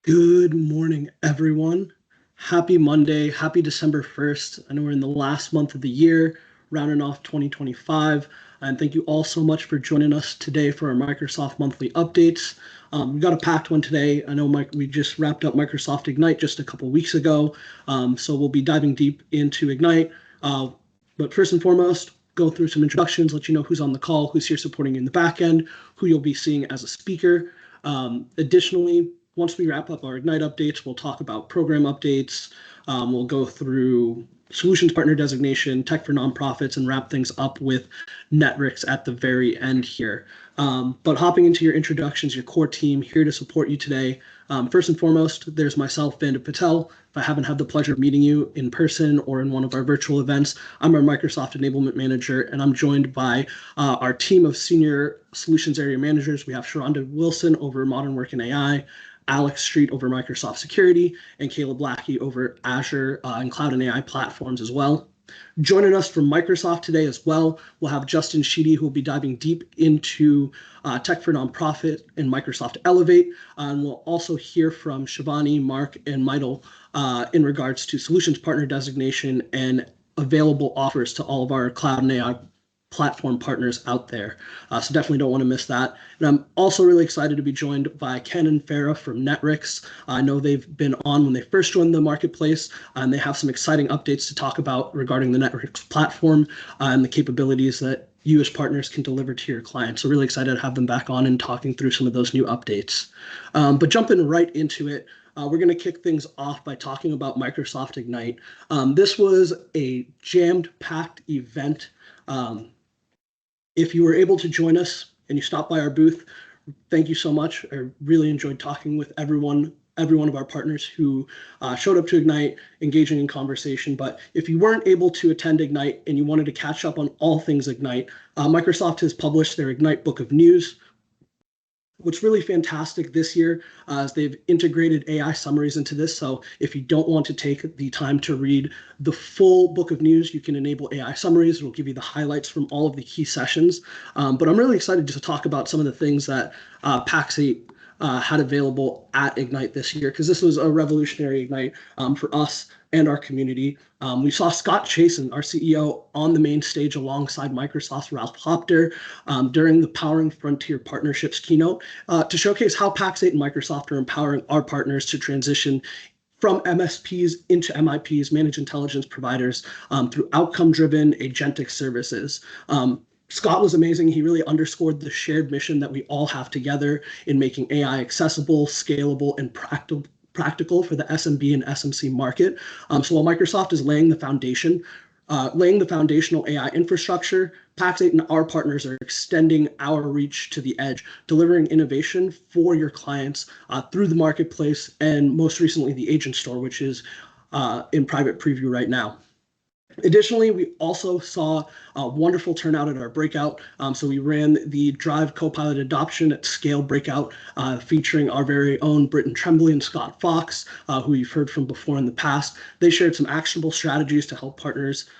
Good morning, everyone. Happy Monday. Happy December 1st. I know we're in the last month of the year, rounding off 2025. And thank you all so much for joining us today for our Microsoft monthly updates. We got a packed one today. I know we just wrapped up Microsoft Ignite just a couple weeks ago. So we'll be diving deep into Ignite. But first and foremost, go through some introductions, let you know who's on the call, who's here supporting you in the back end, who you'll be seeing as a speaker. Additionally, once we wrap up our Ignite updates, we'll talk about program updates. We'll go through solutions partner designation, tech for nonprofits, and wrap things up with Netrix at the very end here. But hopping into your introductions, your core team here to support you today. First and foremost, there's myself, Vanda Patel. If I haven't had the pleasure of meeting you in person or in one of our virtual events, I'm our Microsoft Enablement Manager, and I'm joined by our team of senior solutions area managers. We have Sharonda Wilson over Modern Work and AI, Alex Street over Microsoft Security, and Caleb Lackey over Azure and Cloud and AI platforms as well. Joining us from Microsoft today as well, we'll have Justin Sheedy, who will be diving deep into tech for nonprofit and Microsoft Elevate. And we'll also hear from Shivani, Mark, and Michael in regards to solutions partner designation and available offers to all of our cloud and AI platform partners out there. So definitely don't want to miss that. And I'm also really excited to be joined by Ken and Farah from Netrix. I know they've been on when they first joined the marketplace, and they have some exciting updates to talk about regarding the Netrix platform and the capabilities that you as partners can deliver to your clients. So really excited to have them back on and talking through some of those new updates. But jumping right into it, we're going to kick things off by talking about Microsoft Ignite. This was a jammed-packed event. If you were able to join us and you stopped by our booth, thank you so much. I really enjoyed talking with every one of our partners who showed up to Ignite, engaging in conversation. But if you weren't able to attend Ignite and you wanted to catch up on all things Ignite, Microsoft has published their Ignite Book of News. What's really fantastic this year is they've integrated AI summaries into this. So if you don't want to take the time to read the full book of news, you can enable AI summaries. It'll give you the highlights from all of the key sessions. But I'm really excited to talk about some of the things that Pax8 had available at Ignite this year, because this was a revolutionary Ignite for us and our community. We saw Scott Chasen, our CEO, on the main stage alongside Microsoft's Ralph Hopter during the Powering Frontier Partnerships keynote to showcase how Pax8 and Microsoft are empowering our partners to transition from MSPs into MIPs, managed intelligence providers, through outcome-driven agentic services. Scott was amazing. He really underscored the shared mission that we all have together in making AI accessible, scalable, and practical for the SMB and SMC market. So while Microsoft is laying the foundational AI infrastructure, Pax8 and our partners are extending our reach to the edge, delivering innovation for your clients through the marketplace and most recently the agent store, which is in private preview right now. Additionally, we also saw a wonderful turnout at our breakout. So we ran the Drive Copilot Adoption at Scale breakout, featuring our very own Britton Tremblay and Scott Fox, who you've heard from before in the past. They shared some actionable strategies to help partners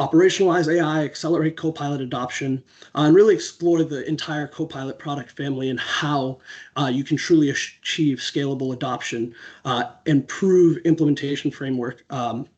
operationalize AI, accelerate Copilot adoption, and really explore the entire Copilot product family and how you can truly achieve scalable adoption, improve implementation framework,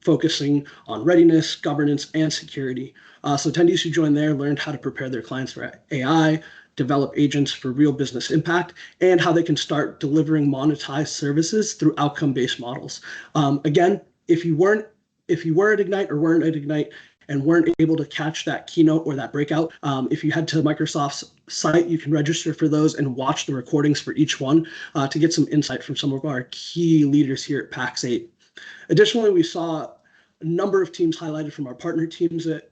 focusing on readiness, governance, and security. So attendees who joined there learned how to prepare their clients for AI, develop agents for real business impact, and how they can start delivering monetized services through outcome-based models. Again, if you were at Ignite or weren't at Ignite and weren't able to catch that keynote or that breakout, if you head to Microsoft's site, you can register for those and watch the recordings for each one to get some insight from some of our key leaders here at Pax8. Additionally, we saw a number of teams highlighted from our partner teams at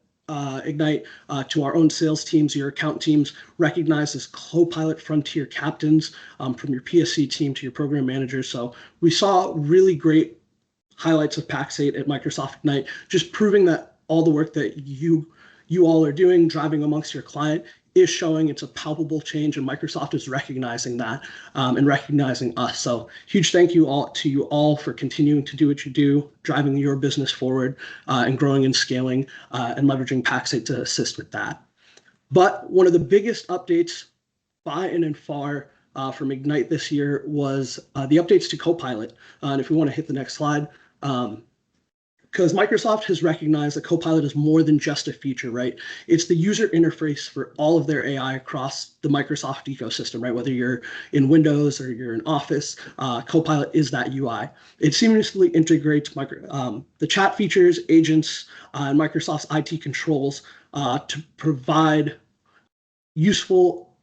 Ignite to our own sales teams, your account teams, recognized as Copilot Frontier captains, from your PSC team to your program managers. So we saw really great highlights of Pax8 at Microsoft Ignite, just proving that all the work that you all are doing, driving amongst your client, is showing it's a palpable change, and Microsoft is recognizing that and recognizing us. So huge thank you to you all for continuing to do what you do, driving your business forward and growing and scaling and leveraging Pax8 to assist with that. But one of the biggest updates by and far from Ignite this year was the updates to Copilot. And if we want to hit the next slide, because Microsoft has recognized that Copilot is more than just a feature, right? It's the user interface for all of their AI across the Microsoft ecosystem, right? Whether you're in Windows or you're in Office, Copilot is that UI. It seamlessly integrates the chat features, agents, and Microsoft's IT controls to provide useful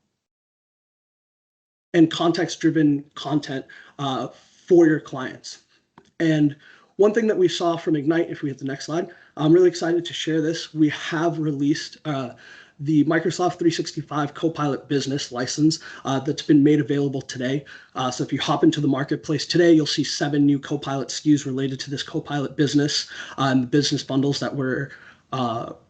and context-driven content for your clients. And one thing that we saw from Ignite, if we hit the next slide, I'm really excited to share this. We have released the Microsoft 365 Copilot Business license that's been made available today. So if you hop into the marketplace today, you'll see 7 new Copilot SKUs related to this Copilot Business and the business bundles that were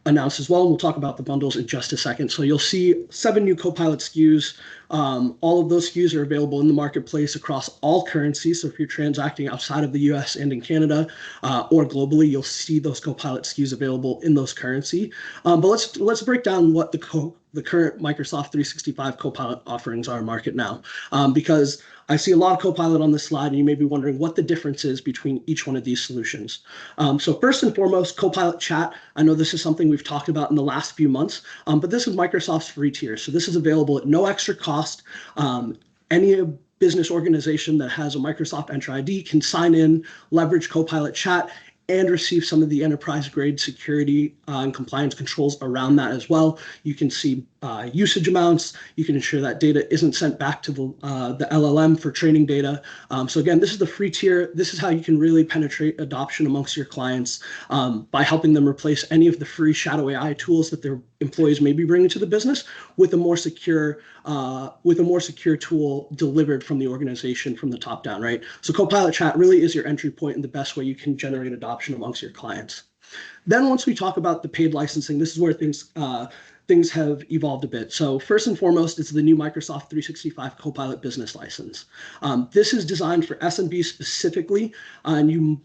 announced as well. We'll talk about the bundles in just a second. So you'll see 7 new Copilot SKUs. All of those SKUs are available in the marketplace across all currencies. So if you're transacting outside of the US and in Canada or globally, you'll see those Copilot SKUs available in those currency. But let's break down what the current Microsoft 365 Copilot offerings are in market now, because I see a lot of Copilot on this slide, and you may be wondering what the difference is between each one of these solutions. So first and foremost, Copilot Chat. I know this is something we've talked about in the last few months, but this is Microsoft's free tier. So this is available at no extra cost. Any business organization that has a Microsoft Entra ID can sign in, leverage Copilot Chat, and receive some of the enterprise-grade security and compliance controls around that as well. You can see usage amounts. You can ensure that data isn't sent back to the LLM for training data. So again, this is the free tier. This is how you can really penetrate adoption amongst your clients by helping them replace any of the free shadow AI tools that their employees may be bringing to the business with a more secure tool delivered from the organization from the top down, right? So Copilot Chat really is your entry point and the best way you can generate adoption amongst your clients. Then once we talk about the paid licensing, this is where things have evolved a bit. So first and foremost, it's the new Microsoft 365 Copilot Business License. This is designed for SMBs specifically, and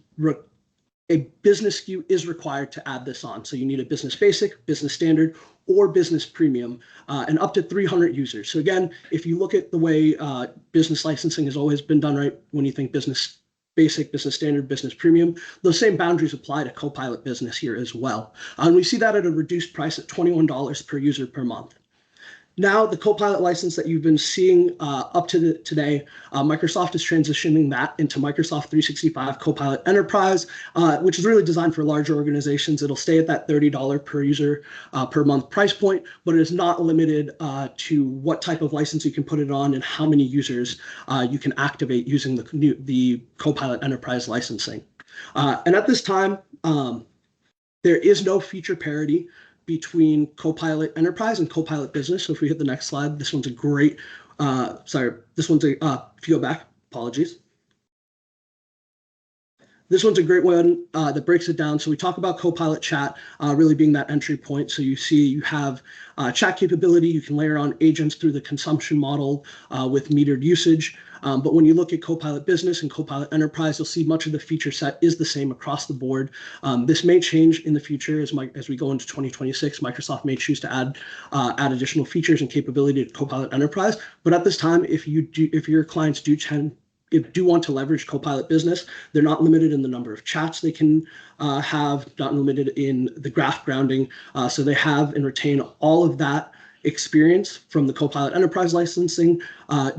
a business SKU is required to add this on. So you need a business basic, business standard, or business premium, and up to 300 users. So again, if you look at the way business licensing has always been done, right, when you think business basic, business standard, business premium, those same boundaries apply to Copilot Business here as well. And we see that at a reduced price at $21 per user per month. Now, the Copilot license that you've been seeing up to today, Microsoft is transitioning that into Microsoft 365 Copilot Enterprise, which is really designed for larger organizations. It'll stay at that $30 per user per month price point, but it is not limited to what type of license you can put it on and how many users you can activate using the Copilot Enterprise licensing. And at this time, there is no feature parity between Copilot Enterprise and Copilot Business. So if we hit the next slide, this one's a great, if you go back, apologies. This one's a great one that breaks it down. So we talk about Copilot Chat really being that entry point. So you have chat capability. You can layer on agents through the consumption model with metered usage. But when you look at Copilot Business and Copilot Enterprise, you'll see much of the feature set is the same across the board. This may change in the future as we go into 2026. Microsoft may choose to add additional features and capability to Copilot Enterprise. But at this time, if your clients do want to leverage Copilot Business, they're not limited in the number of chats they can have, not limited in the graph grounding. So they have and retain all of that experience from the Copilot Enterprise licensing,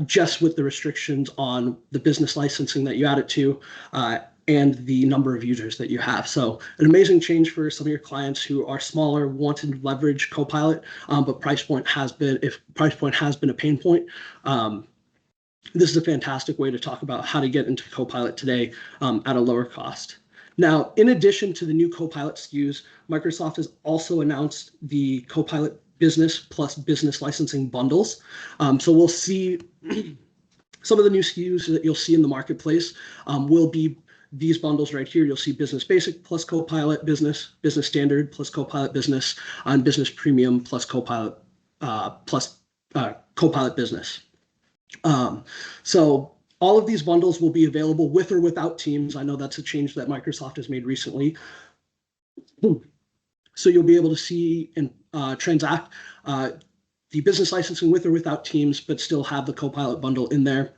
just with the restrictions on the business licensing that you add it to and the number of users that you have. So an amazing change for some of your clients who are smaller, want to leverage Copilot, but price point has been a pain point. This is a fantastic way to talk about how to get into Copilot today at a lower cost. Now, in addition to the new Copilot SKUs, Microsoft has also announced the Copilot Business plus business licensing bundles. So we'll see some of the new SKUs that you'll see in the marketplace will be these bundles right here. You'll see Business Basic plus Copilot Business, Business Standard plus Copilot Business, and Business Premium plus Copilot Copilot Business. So all of these bundles will be available with or without Teams. I know that's a change that Microsoft has made recently. So you'll be able to see and transact the business licensing with or without Teams, but still have the Copilot bundle in there.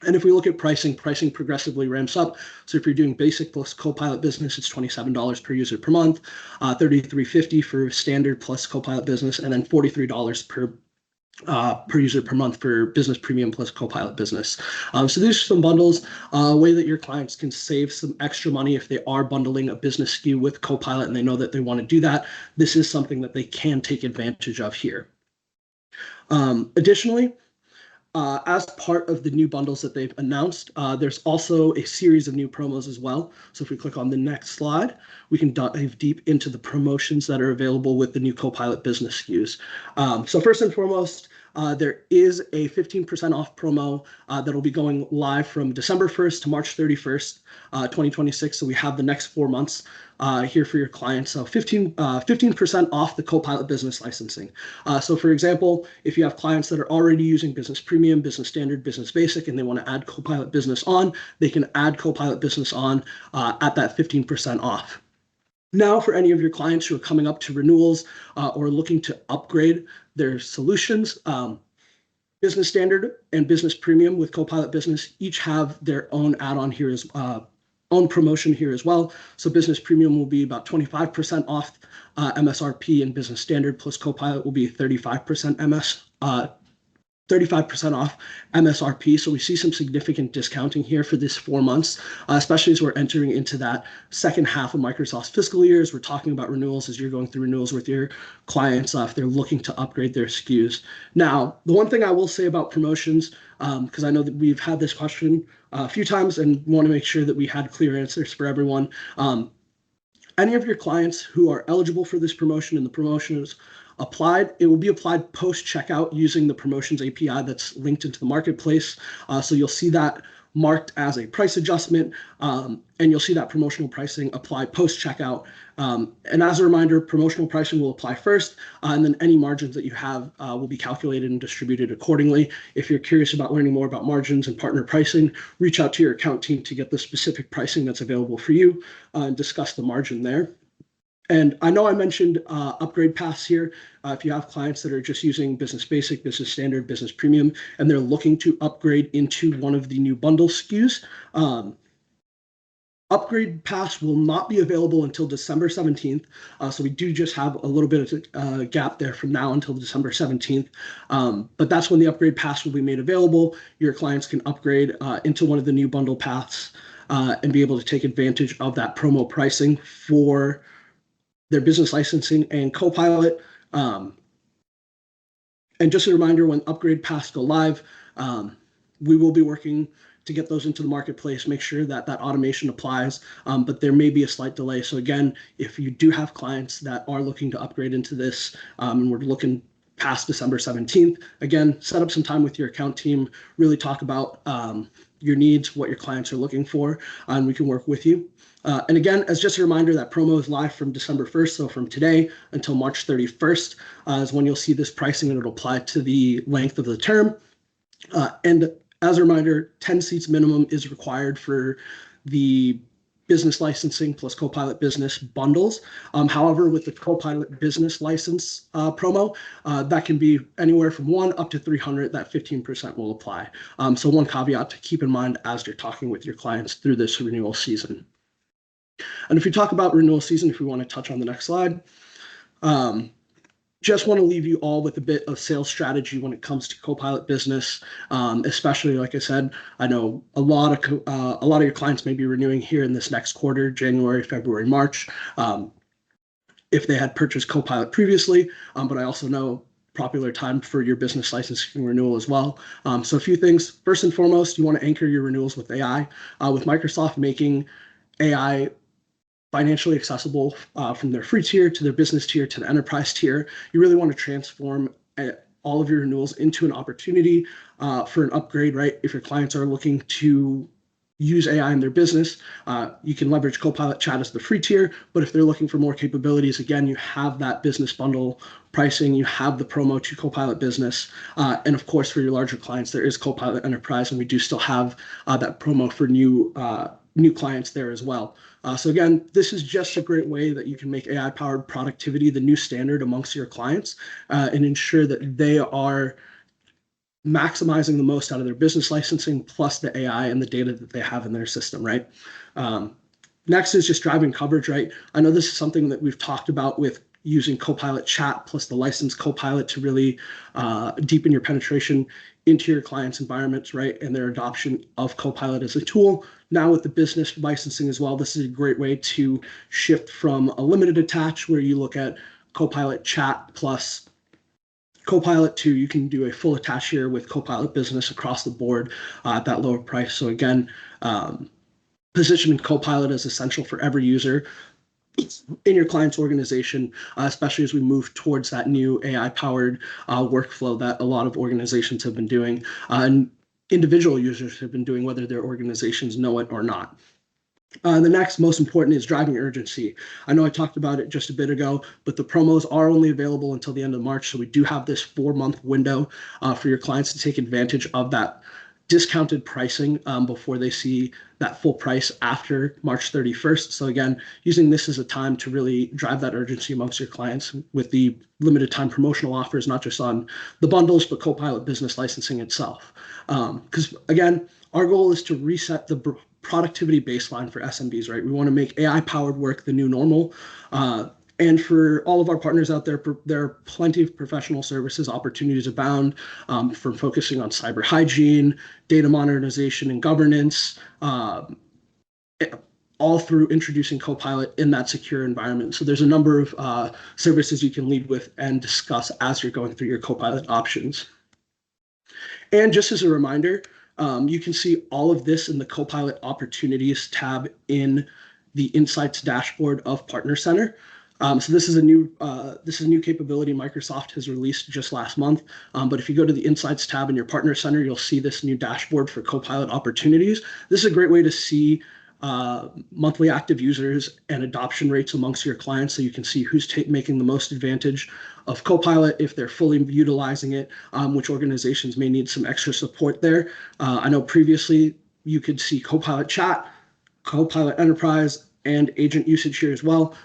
And if we look at pricing progressively ramps up. So if you're doing basic plus Copilot Business, it's $27 per user per month, $33.50 for standard plus Copilot Business, and then $43 per user per month for Business Premium plus Copilot Business. So these are some bundles, a way that your clients can save some extra money if they are bundling a business SKU with Copilot and they know that they want to do that. This is something that they can take advantage of here. Additionally, as part of the new bundles that they've announced, there's also a series of new promos as well. So if we click on the next slide, we can dive deep into the promotions that are available with the new Copilot Business SKUs. So first and foremost, there is a 15% off promo that will be going live from December 1st to March 31st, 2026. So we have the next 4 months here for your clients. So 15% off the Copilot Business licensing. So for example, if you have clients that are already using Business Premium, Business Standard, Business Basic, and they want to add Copilot Business on, they can add Copilot Business on at that 15% off. Now, for any of your clients who are coming up to renewals or looking to upgrade their solutions, Business Standard and Business Premium with Copilot Business each have their own add-on here as own promotion here as well. So Business Premium will be about 25% off MSRP, and Business Standard plus Copilot will be 35% off MSRP. So we see some significant discounting here for this 4 months, especially as we're entering into that second half of Microsoft's fiscal year, as we're talking about renewals, as you're going through renewals with your clients, if they're looking to upgrade their SKUs. Now, the one thing I will say about promotions, because I know that we've had this question a few times and want to make sure that we had clear answers for everyone. Any of your clients who are eligible for this promotion and the promotion is applied, it will be applied post-checkout using the promotions API that's linked into the marketplace. So you'll see that marked as a price adjustment, and you'll see that promotional pricing apply post-checkout. And as a reminder, promotional pricing will apply first, and then any margins that you have will be calculated and distributed accordingly. If you're curious about learning more about margins and partner pricing, reach out to your account team to get the specific pricing that's available for you and discuss the margin there. And I know I mentioned upgrade paths here. If you have clients that are just using Business Basic, Business Standard, Business Premium, and they're looking to upgrade into one of the new bundle SKUs, upgrade paths will not be available until December 17th. So we do just have a little bit of a gap there from now until December 17th. But that's when the upgrade paths will be made available. Your clients can upgrade into one of the new bundle paths and be able to take advantage of that promo pricing for their business licensing and Copilot. And just a reminder, when upgrade paths go live, we will be working to get those into the marketplace, make sure that that automation applies, but there may be a slight delay. So again, if you do have clients that are looking to upgrade into this, and we're looking past December 17th, again, set up some time with your account team, really talk about your needs, what your clients are looking for, and we can work with you. And again, as just a reminder, that promo is live from December 1st. So from today until March 31st is when you'll see this pricing, and it'll apply to the length of the term. And as a reminder, 10 seats minimum is required for the business licensing plus Copilot Business bundles. However, with the Copilot Business license promo, that can be anywhere from 1 up to 300, that 15% will apply. So one caveat to keep in mind as you're talking with your clients through this renewal season. And if we talk about renewal season, if we want to touch on the next slide, just want to leave you all with a bit of sales strategy when it comes to Copilot Business, especially, like I said, I know a lot of your clients may be renewing here in this next quarter, January, February, March, if they had purchased Copilot previously, but I also know popular time for your business licensing renewal as well. So a few things. First and foremost, you want to anchor your renewals with AI. With Microsoft making AI financially accessible from their free tier to their business tier to the enterprise tier, you really want to transform all of your renewals into an opportunity for an upgrade, right? If your clients are looking to use AI in their business, you can leverage Copilot Chat as the free tier, but if they're looking for more capabilities, again, you have that business bundle pricing, you have the promo to Copilot Business, and of course, for your larger clients, there is Copilot Enterprise, and we do still have that promo for new new clients there as well. So again, this is just a great way that you can make AI-powered productivity the new standard amongst your clients and ensure that they are maximizing the most out of their business licensing plus the AI and the data that they have in their system, right? Next is just driving coverage, right? I know this is something that we've talked about with using Copilot Chat plus the licensed Copilot to really deepen your penetration into your clients' environments, right? And their adoption of Copilot as a tool. Now with the business licensing as well, this is a great way to shift from a limited attach where you look at Copilot Chat plus Copilot 2, you can do a full attach here with Copilot Business across the board at that lower price. So again, positioning Copilot as essential for every user in your client's organization, especially as we move towards that new AI-powered workflow that a lot of organizations have been doing and individual users have been doing, whether their organizations know it or not. The next most important is driving urgency. I know I talked about it just a bit ago, but the promos are only available until the end of March. So we do have this 4-month window for your clients to take advantage of that discounted pricing before they see that full price after March 31st. So again, using this as a time to really drive that urgency amongst your clients with the limited time promotional offers, not just on the bundles, but Copilot Business licensing itself. Because again, our goal is to reset the productivity baseline for SMBs, right? We want to make AI-powered work the new normal. And for all of our partners out there, there are plenty of professional services opportunities abound from focusing on cyber hygiene, data modernization and governance, all through introducing Copilot in that secure environment. So there's a number of services you can lead with and discuss as you're going through your Copilot options. And just as a reminder, you can see all of this in the Copilot Opportunities tab in the Insights dashboard of Partner Center. So this is a new capability Microsoft has released just last month. But if you go to the Insights tab in your Partner Center, you'll see this new dashboard for Copilot Opportunities. This is a great way to see monthly active users and adoption rates amongst your clients, so you can see who's making the most advantage of Copilot, if they're fully utilizing it, which organizations may need some extra support there. I know previously you could see Copilot Chat, Copilot Enterprise, and agent usage here as well.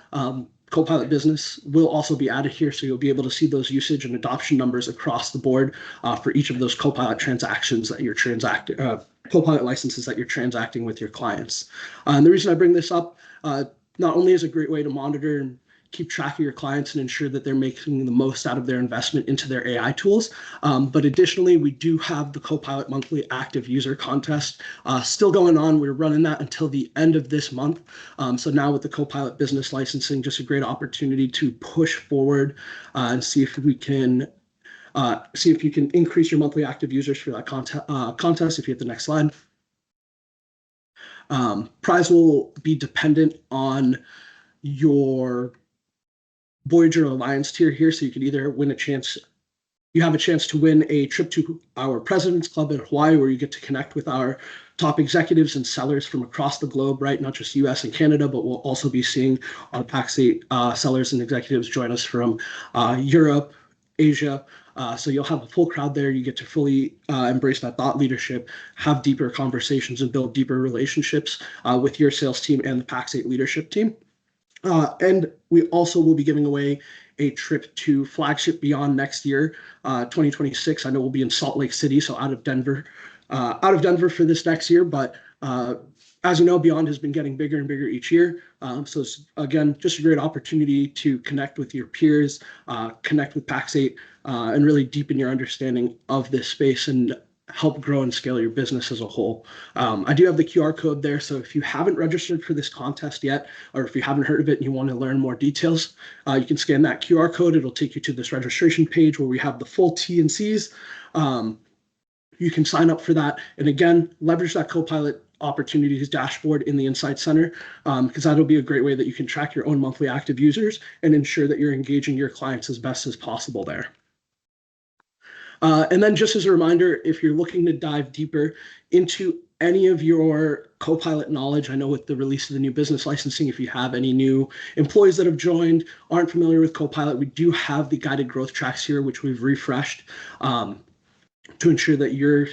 Copilot Business will also be added here, so you'll be able to see those usage and adoption numbers across the board for each of those Copilot transactions that you're transacting, Copilot licenses that you're transacting with your clients. And the reason I bring this up, not only is it a great way to monitor and keep track of your clients and ensure that they're making the most out of their investment into their AI tools. But additionally, we do have the Copilot monthly active user contest still going on. We're running that until the end of this month. So now with the Copilot Business licensing, just a great opportunity to push forward and see if we can you can increase your monthly active users for that contest. If you hit the next slide. Prize will be dependent on your Voyager Alliance tier here, so you can either win you have a chance to win a trip to our President's Club in Hawaii, where you get to connect with our top executives and sellers from across the globe, right? Not just US and Canada, but we'll also be seeing our Pax8 sellers and executives join us from Europe, Asia. So you'll have a full crowd there. You get to fully embrace that thought leadership, have deeper conversations, and build deeper relationships with your sales team and the Pax8 leadership team. And we also will be giving away a trip to Flagship Beyond next year, 2026. I know we'll be in Salt Lake City, so out of Denver for this next year. But as you know, Beyond has been getting bigger and bigger each year. So it's, again, just a great opportunity to connect with your peers, connect with Pax8, and really deepen your understanding of this space and help grow and scale your business as a whole. I do have the QR code there, so if you haven't registered for this contest yet, or if you haven't heard of it and you want to learn more details, you can scan that QR code. It'll take you to this registration page where we have the full T&Cs. You can sign up for that, and again, leverage that Copilot Opportunities dashboard in the Insight Center, because that'll be a great way that you can track your own monthly active users and ensure that you're engaging your clients as best as possible there. And then just as a reminder, if you're looking to dive deeper into any of your Copilot knowledge, I know with the release of the new business licensing, if you have any new employees that have joined, aren't familiar with Copilot, we do have the guided growth tracks here, which we've refreshed to ensure that you're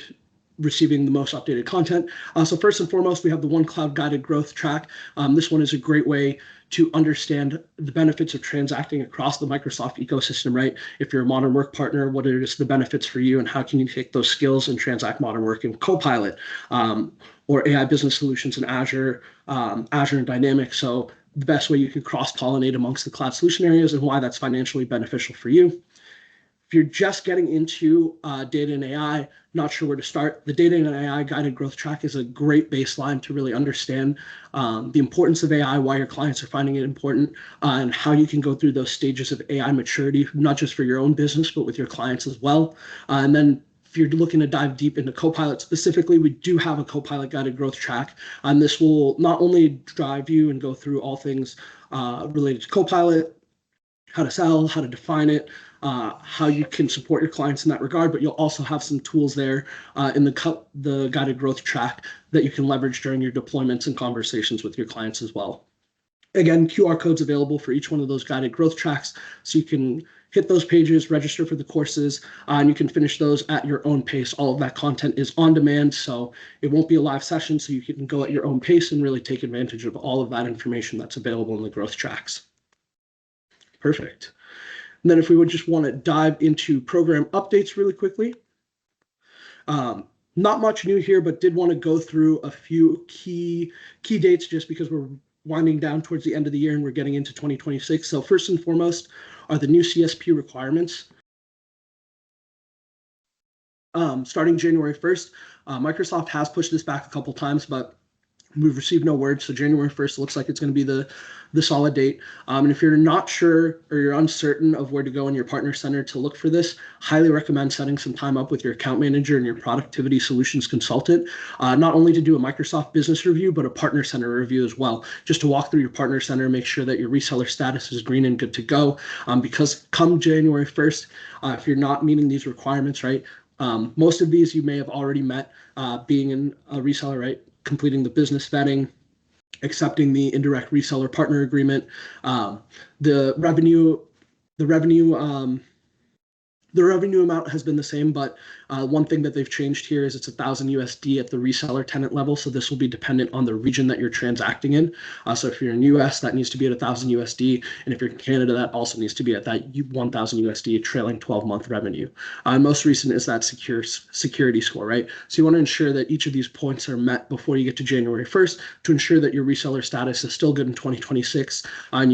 receiving the most updated content. So first and foremost, we have the One Cloud Guided Growth Track. This one is a great way to understand the benefits of transacting across the Microsoft ecosystem, right? If you're a modern work partner, what are just the benefits for you and how can you take those skills and transact modern work in Copilot or AI business solutions in Azure, Azure and Dynamics. So the best way you can cross-pollinate amongst the cloud solution areas and why that's financially beneficial for you. If you're just getting into data and AI, not sure where to start, the Data and AI Guided Growth Track is a great baseline to really understand the importance of AI, why your clients are finding it important, and how you can go through those stages of AI maturity, not just for your own business, but with your clients as well. And then if you're looking to dive deep into Copilot specifically, we do have a Copilot Guided Growth Track. And this will not only drive you and go through all things related to Copilot, how to sell, how to define it, how you can support your clients in that regard, but you'll also have some tools there in the guided growth track that you can leverage during your deployments and conversations with your clients as well. Again, QR codes available for each one of those guided growth tracks, so you can hit those pages, register for the courses, and you can finish those at your own pace. All of that content is on demand, so it won't be a live session, so you can go at your own pace and really take advantage of all of that information that's available in the growth tracks. Perfect. And then if we would just want to dive into program updates really quickly. Not much new here, but did want to go through a few key dates just because we're winding down towards the end of the year and we're getting into 2026. So first and foremost are the new CSP requirements. Starting January 1st, Microsoft has pushed this back a couple times, but we've received no word, so January 1st looks like it's going to be the solid date. And if you're not sure or you're uncertain of where to go in your partner center to look for this, highly recommend setting some time up with your account manager and your productivity solutions consultant, not only to do a Microsoft business review, but a partner center review as well, just to walk through your partner center, make sure that your reseller status is green and good to go. Because come January 1st, if you're not meeting these requirements, right, most of these you may have already met, being in a reseller, right? Completing the business vetting, accepting the indirect reseller partner agreement, the revenue amount has been the same, but one thing that they've changed here is it's 1,000 USD at the reseller tenant level. So this will be dependent on the region that you're transacting in. So if you're in US, that needs to be at 1,000 USD. And if you're in Canada, that also needs to be at that 1,000 USD trailing 12-month revenue. Most recent is that security score, right? So you want to ensure that each of these points are met before you get to January 1st to ensure that your reseller status is still good in 2026 and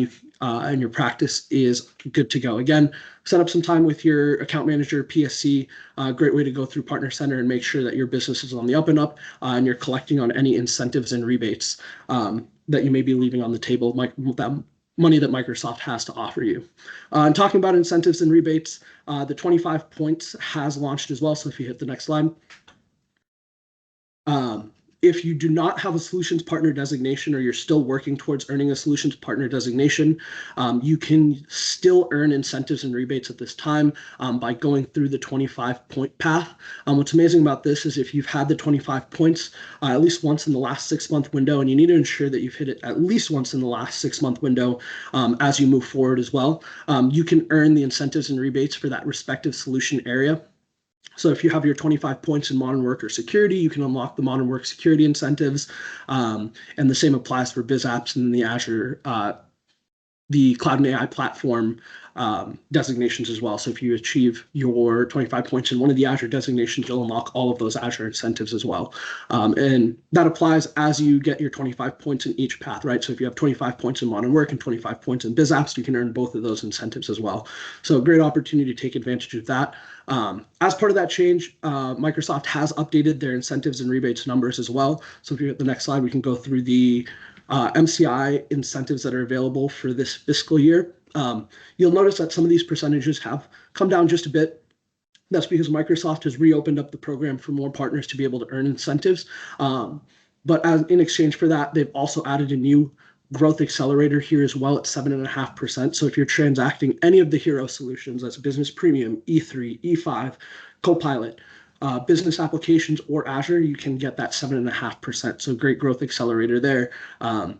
your practice is good to go. Again, set up some time with your account manager, PSC, great way to go through Partner Center and make sure that your business is on the up and up and you're collecting on any incentives and rebates that you may be leaving on the table, that money that Microsoft has to offer you. And talking about incentives and rebates, the 25 points has launched as well. So if you hit the next slide. If you do not have a solutions partner designation or you're still working towards earning a solutions partner designation, you can still earn incentives and rebates at this time by going through the 25-point path. What's amazing about this is if you've had the 25 points at least once in the last 6-month window, and you need to ensure that you've hit it at least once in the last 6-month window as you move forward as well, you can earn the incentives and rebates for that respective solution area. So if you have your 25 points in modern work or security, you can unlock the modern work security incentives. And the same applies for BizApps and the Azure, the Cloud and AI platform designations as well. So if you achieve your 25 points in one of the Azure designations, you'll unlock all of those Azure incentives as well. And that applies as you get your 25 points in each path, right? So if you have 25 points in modern work and 25 points in BizApps, you can earn both of those incentives as well. So a great opportunity to take advantage of that. As part of that change, Microsoft has updated their incentives and rebates numbers as well. So if you hit the next slide, we can go through the MCI incentives that are available for this fiscal year. You'll notice that some of these percentages have come down just a bit. That's because Microsoft has reopened up the program for more partners to be able to earn incentives. But in exchange for that, they've also added a new growth accelerator here as well at 7.5%. So if you're transacting any of the hero solutions, that's Business Premium, E3, E5, Copilot, business applications, or Azure, you can get that 7.5%. So great growth accelerator there. And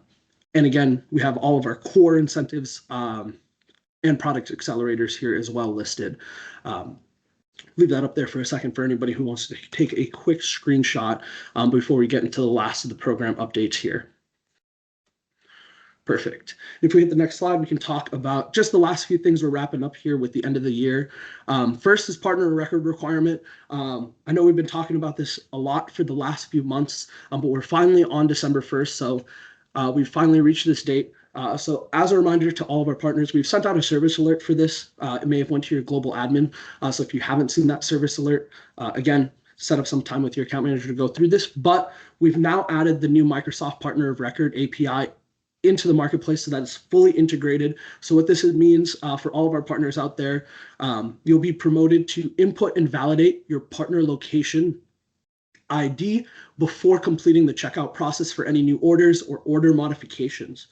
again, we have all of our core incentives and product accelerators here as well listed. leave that up there for a second for anybody who wants to take a quick screenshot before we get into the last of the program updates here. Perfect. If we hit the next slide, we can talk about just the last few things we're wrapping up here with the end of the year. First is partner record requirement. I know we've been talking about this a lot for the last few months, but we're finally on December 1st. So we've finally reached this date. So as a reminder to all of our partners, we've sent out a service alert for this. It may have went to your global admin. So if you haven't seen that service alert, again, set up some time with your account manager to go through this. But we've now added the new Microsoft Partner of Record API into the marketplace so that it's fully integrated. So what this means for all of our partners out there, you'll be promoted to input and validate your partner location ID before completing the checkout process for any new orders or order modifications.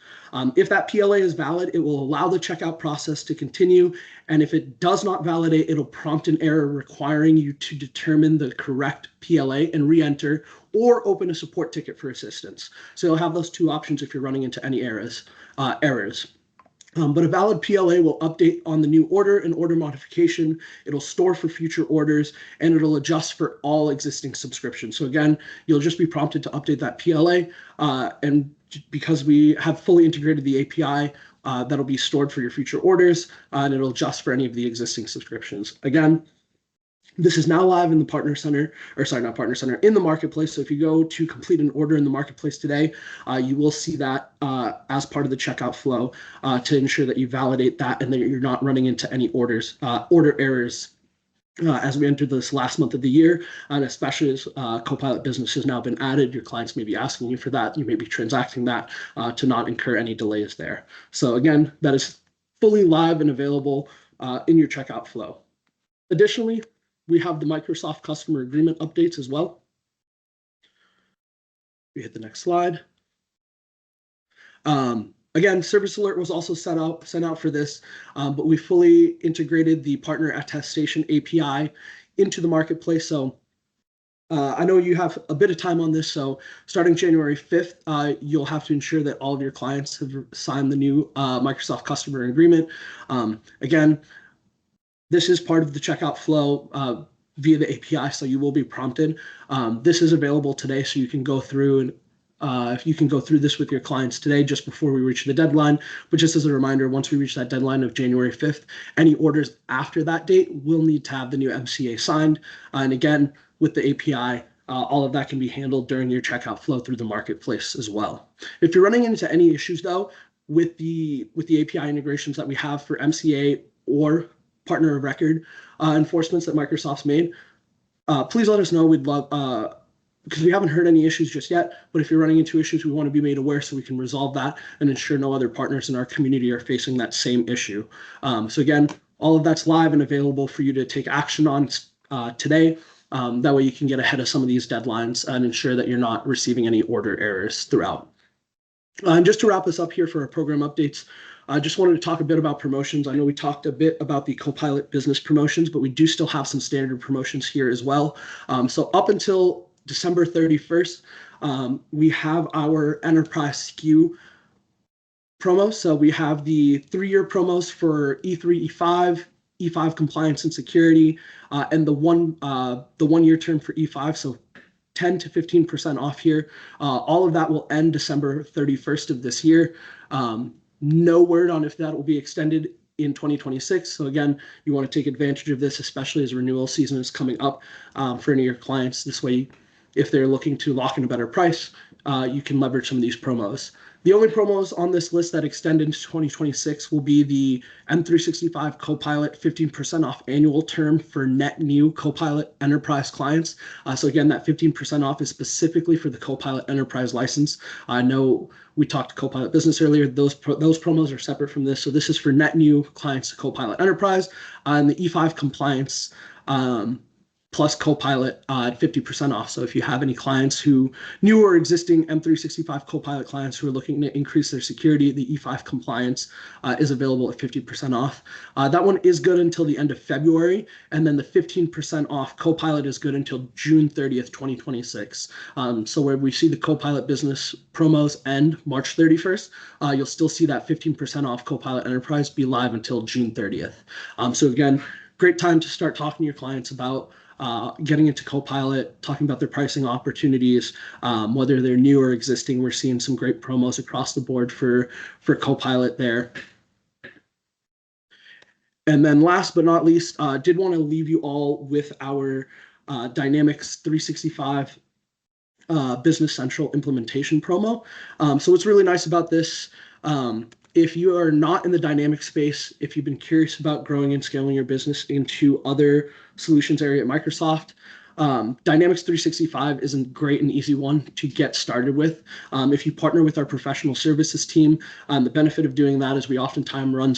If that PLA is valid, it will allow the checkout process to continue. And if it does not validate, it'll prompt an error requiring you to determine the correct PLA and re-enter or open a support ticket for assistance. So you'll have those two options if you're running into any errors. But a valid PLA will update on the new order and order modification. It'll store for future orders, and it'll adjust for all existing subscriptions. So again, you'll just be prompted to update that PLA. And because we have fully integrated the API, that'll be stored for your future orders, and it'll adjust for any of the existing subscriptions. Again, this is now live in the partner center, or sorry, not partner center, in the marketplace. So if you go to complete an order in the marketplace today, you will see that as part of the checkout flow to ensure that you validate that and that you're not running into any order errors as we enter this last month of the year, and especially as Copilot Business has now been added, your clients may be asking you for that. You may be transacting that to not incur any delays there. So again, that is fully live and available in your checkout flow. Additionally, we have the Microsoft customer agreement updates as well. We hit the next slide. Again, service alert was also sent out for this, but we fully integrated the partner attestation API into the marketplace. So I know you have a bit of time on this. So starting January 5th, you'll have to ensure that all of your clients have signed the new Microsoft customer agreement. Again, this is part of the checkout flow via the API, so you will be prompted. This is available today, so you can go through and if you can go through this with your clients today just before we reach the deadline. But just as a reminder, once we reach that deadline of January 5th, any orders after that date will need to have the new MCA signed. And again, with the API, all of that can be handled during your checkout flow through the marketplace as well. If you're running into any issues though, with the API integrations that we have for MCA or partner of record enforcements that Microsoft's made, please let us know. We'd love, because we haven't heard any issues just yet, but if you're running into issues, we want to be made aware so we can resolve that and ensure no other partners in our community are facing that same issue. So again, all of that's live and available for you to take action on today. That way you can get ahead of some of these deadlines and ensure that you're not receiving any order errors throughout. And just to wrap us up here for our program updates, I just wanted to talk a bit about promotions. I know we talked a bit about the Copilot business promotions, but we do still have some standard promotions here as well. So up until December 31st, we have our enterprise SKU promos. So we have the 3-year promos for E3, E5, E5 compliance and security, and the 1-year term for E5. So 10 to 15% off here. All of that will end December 31st of this year. No word on if that will be extended in 2026. So again, you want to take advantage of this, especially as renewal season is coming up for any of your clients. This way, if they're looking to lock in a better price, you can leverage some of these promos. The only promos on this list that extend into 2026 will be the M365 Copilot 15% off annual term for net new Copilot Enterprise clients. So again, that 15% off is specifically for the Copilot Enterprise license. I know we talked Copilot Business earlier. Those promos are separate from this. So this is for net new clients to Copilot Enterprise, and the E5 compliance plus Copilot at 50% off. So if you have any clients who new or existing M365 Copilot clients who are looking to increase their security, the E5 compliance is available at 50% off. That one is good until the end of February, and then the 15% off Copilot is good until June 30th, 2026. So where we see the Copilot business promos end March 31st, you'll still see that 15% off Copilot Enterprise be live until June 30th. So again, great time to start talking to your clients about getting into Copilot, talking about their pricing opportunities, whether they're new or existing. We're seeing some great promos across the board for Copilot there. And then last but not least, did want to leave you all with our Dynamics 365 Business Central implementation promo. So what's really nice about this, if you are not in the dynamic space, if you've been curious about growing and scaling your business into other solutions area at Microsoft, Dynamics 365 is a great and easy one to get started with. If you partner with our professional services team, the benefit of doing that is we oftentimes run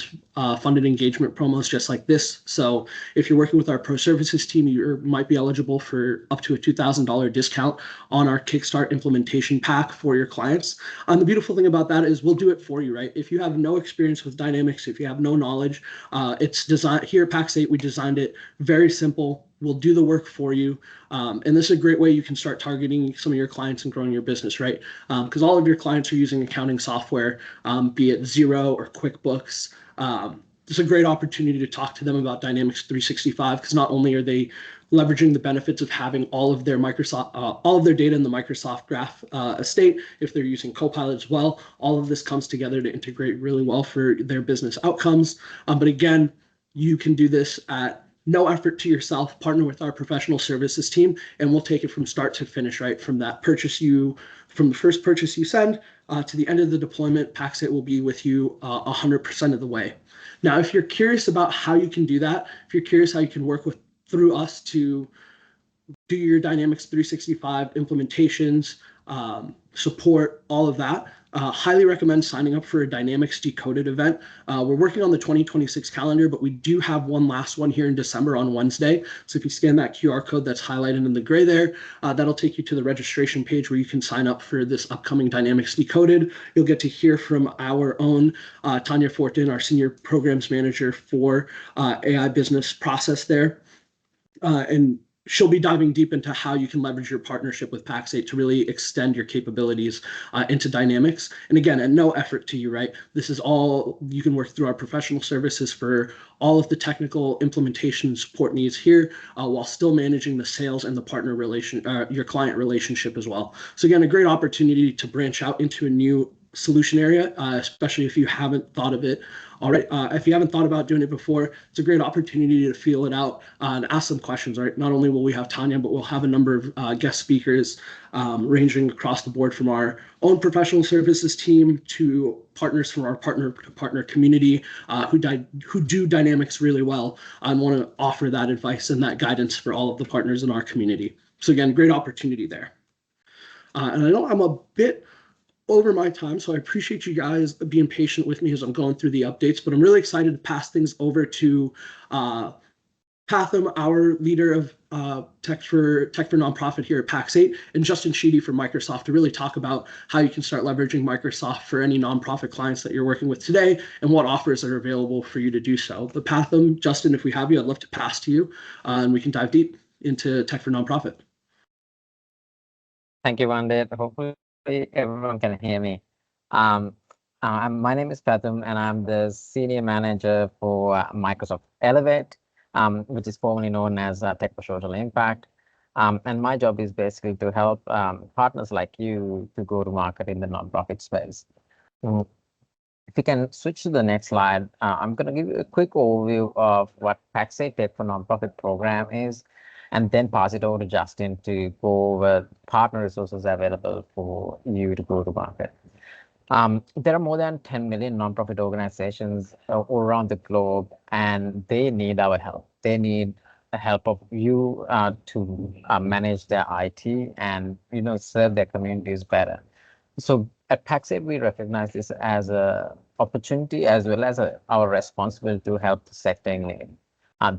funded engagement promos just like this. So if you're working with our pro services team, you might be eligible for up to a $2,000 discount on our Kickstart implementation pack for your clients. The beautiful thing about that is we'll do it for you, right? If you have no experience with Dynamics, if you have no knowledge, it's designed here at Pax8. We designed it very simple. We'll do the work for you. And this is a great way you can start targeting some of your clients and growing your business, right? Because all of your clients are using accounting software, be it Xero or QuickBooks. It's a great opportunity to talk to them about Dynamics 365 because not only are they leveraging the benefits of having all of their data in the Microsoft Graph estate, if they're using Copilot as well, all of this comes together to integrate really well for their business outcomes. But again, you can do this at no effort to yourself, partner with our professional services team, and we'll take it from start to finish, right? From the first purchase you send to the end of the deployment, Pax8 will be with you 100% of the way. Now, if you're curious about how you can do that, if you're curious how you can work through us to do your Dynamics 365 implementations, support, all of that, highly recommend signing up for a Dynamics Decoded event. We're working on the 2026 calendar, but we do have one last one here in December on Wednesday. So if you scan that QR code that's highlighted in the gray there, that'll take you to the registration page where you can sign up for this upcoming Dynamics Decoded. You'll get to hear from our own Tanya Fortin, our Senior Programs Manager for AI Business Process there. And she'll be diving deep into how you can leverage your partnership with Pax8 to really extend your capabilities into Dynamics. And again, at no effort to you, right? This is all you can work through our professional services for all of the technical implementation and support needs here, while still managing the sales and the your client relationship as well. So again, a great opportunity to branch out into a new solution area, especially if you haven't thought of it already. If you haven't thought about doing it before, it's a great opportunity to feel it out and ask some questions, right? Not only will we have Tanya, but we'll have a number of guest speakers ranging across the board from our own professional services team to partners from our partner community who do Dynamics really well and want to offer that advice and that guidance for all of the partners in our community. So again, great opportunity there. And I know I'm a bit over my time, so I appreciate you guys being patient with me as I'm going through the updates, but I'm really excited to pass things over to Patham, our leader of tech for nonprofit here at Pax8, and Justin Sheedy from Microsoft to really talk about how you can start leveraging Microsoft for any nonprofit clients that you're working with today and what offers are available for you to do so. But Patham, Justin, if we have you, I'd love to pass to you and we can dive deep into tech for nonprofit. Thank you, Vandit. Hopefully everyone can hear me. My name is Patham, and I'm the Senior Manager for Microsoft Elevate, which is formerly known as Tech for Social Impact. And my job is basically to help partners like you to go to market in the nonprofit space. If you can switch to the next slide, I'm going to give you a quick overview of what Pax8 Tech for Nonprofit program is, and then pass it over to Justin to go over partner resources available for you to go to market. There are more than 10 million nonprofit organizations all around the globe, and they need our help. They need the help of you to manage their IT and serve their communities better. So at Pax8, we recognize this as an opportunity as well as our responsibility to help the sector in need.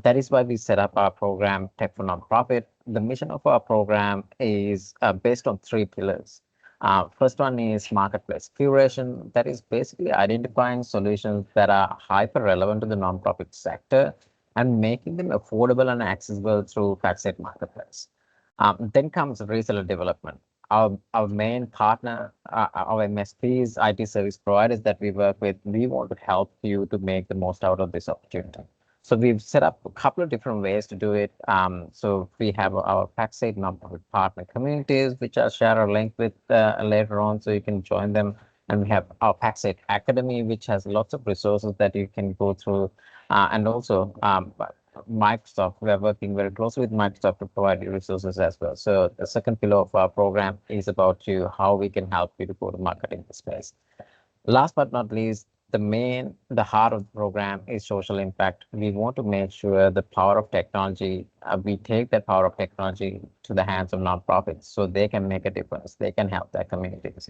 That is why we set up our program, Tech for Nonprofit. The mission of our program is based on 3 pillars. First one is marketplace curation. That is basically identifying solutions that are hyper relevant to the nonprofit sector and making them affordable and accessible through Pax8 Marketplace. Then comes reseller development. Our main partner, our MSPs, IT service providers that we work with, we want to help you to make the most out of this opportunity. So we've set up a couple of different ways to do it. So we have our Pax8 nonprofit partner communities, which I'll share a link with later on, so you can join them. And we have our Pax8 Academy, which has lots of resources that you can go through. And also Microsoft, we are working very closely with Microsoft to provide you resources as well. So the second pillar of our program is about how we can help you to go to market in the space. Last but not least, the heart of the program is social impact. We want to make sure the power of technology, we take that power of technology to the hands of nonprofits so they can make a difference. They can help their communities.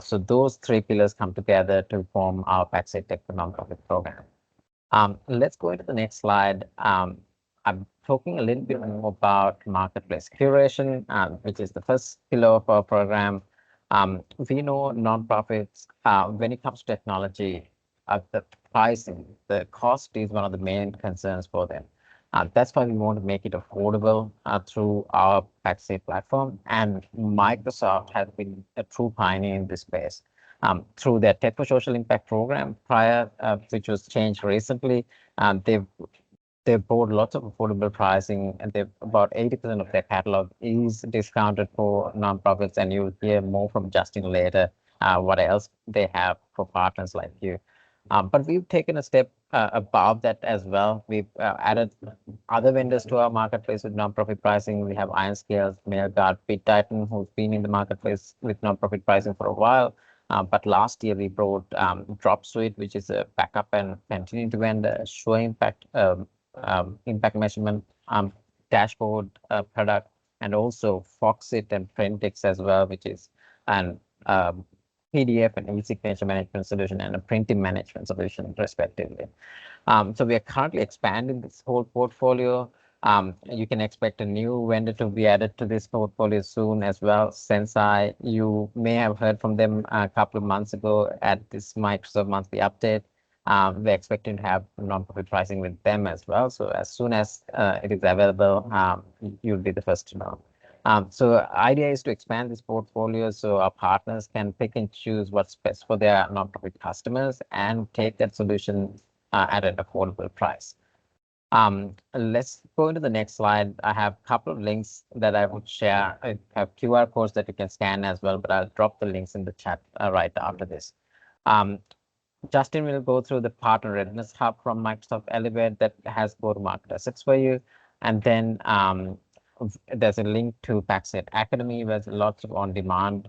So those three pillars come together to form our Pax8 Tech for Nonprofit program. Let's go into the next slide. I'm talking a little bit more about marketplace curation, which is the first pillar of our program. We know nonprofits, when it comes to technology, the pricing, the cost is one of the main concerns for them. That's why we want to make it affordable through our Pax8 platform. And Microsoft has been a true pioneer in this space. Through their Tech for Social Impact program which was changed recently, they've brought lots of affordable pricing, and they've about 80% of their catalog is discounted for nonprofits, and you'll hear more from Justin later what else they have for partners like you. But we've taken a step above that as well. We've added other vendors to our marketplace with nonprofit pricing. We have IronScales, MailGuard, BitTitan, who's been in the marketplace with nonprofit pricing for a while. But last year we brought DropSuite, which is a backup and continuity vendor, Show Impact, impact measurement dashboard product, and also Foxit and Printix as well, which is an PDF and e-signature management solution and a printing management solution, respectively. So we are currently expanding this whole portfolio. You can expect a new vendor to be added to this portfolio soon as well. Sensei, you may have heard from them a couple of months ago at this Microsoft monthly update. We're expecting to have nonprofit pricing with them as well. So as soon as it is available, you'll be the first to know. So idea is to expand this portfolio so our partners can pick and choose what's best for their nonprofit customers and take that solution at an affordable price. Let's go into the next slide. I have a couple of links that I would share. I have QR codes that you can scan as well, but I'll drop the links in the chat right after this. Justin will go through the Partner Readiness Hub from Microsoft Elevate that has go-to-market assets for you. And then there's a link to Pax8 Academy where there's lots of on-demand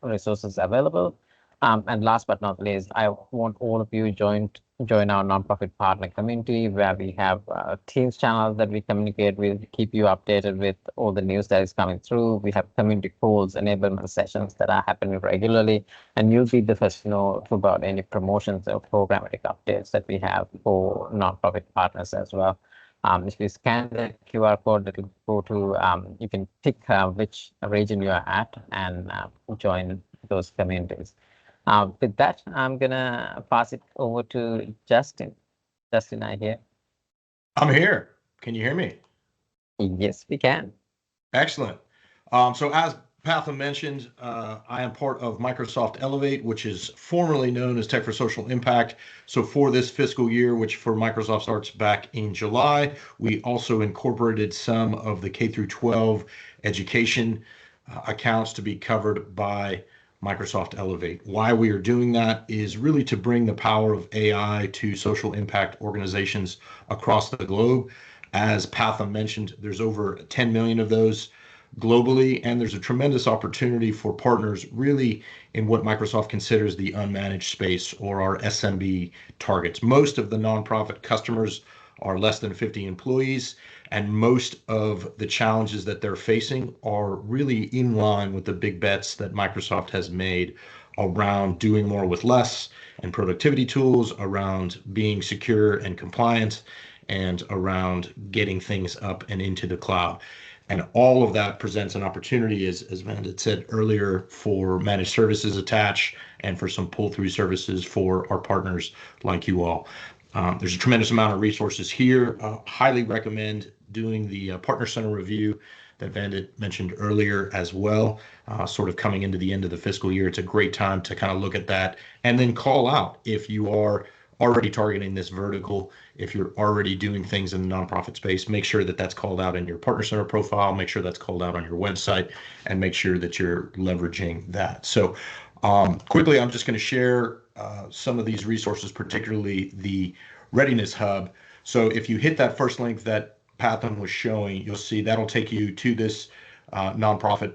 resources available. And last but not least, I want all of you join our nonprofit partner community where we have Teams channels that we communicate with, keep you updated with all the news that is coming through. We have community calls, enablement sessions that are happening regularly, and you'll be the first to know about any promotions or programmatic updates that we have for nonprofit partners as well. If you scan the QR code, it'll go to, you can pick which region you are at and join those communities. With that, I'm going to pass it over to Justin. Justin, are you here? I'm here. Can you hear me? Yes, we can. Excellent. So as Patham mentioned, I am part of Microsoft Elevate, which is formerly known as Tech for Social Impact. So for this fiscal year, which for Microsoft starts back in July, we also incorporated some of the K through 12 education accounts to be covered by Microsoft Elevate. Why we are doing that is really to bring the power of AI to social impact organizations across the globe. As Patham mentioned, there's over 10 million of those globally, and there's a tremendous opportunity for partners really in what Microsoft considers the unmanaged space, or our SMB targets. Most of the nonprofit customers are less than 50 employees, and most of the challenges that they're facing are really in line with the big bets that Microsoft has made around doing more with less and productivity tools, around being secure and compliant, and around getting things up and into the cloud. And all of that presents an opportunity, as Vandit said earlier, for managed services attached and for some pull-through services for our partners like you all. There's a tremendous amount of resources here. Highly recommend doing the Partner Center review that Vandit mentioned earlier as well, sort of coming into the end of the fiscal year. It's a great time to kind of look at that and then call out if you are already targeting this vertical, if you're already doing things in the nonprofit space, make sure that that's called out in your partner center profile, make sure that's called out on your website, and make sure that you're leveraging that. So quickly, I'm just going to share some of these resources, particularly the Readiness Hub. So if you hit that first link that Patham was showing, you'll see that'll take you to this nonprofit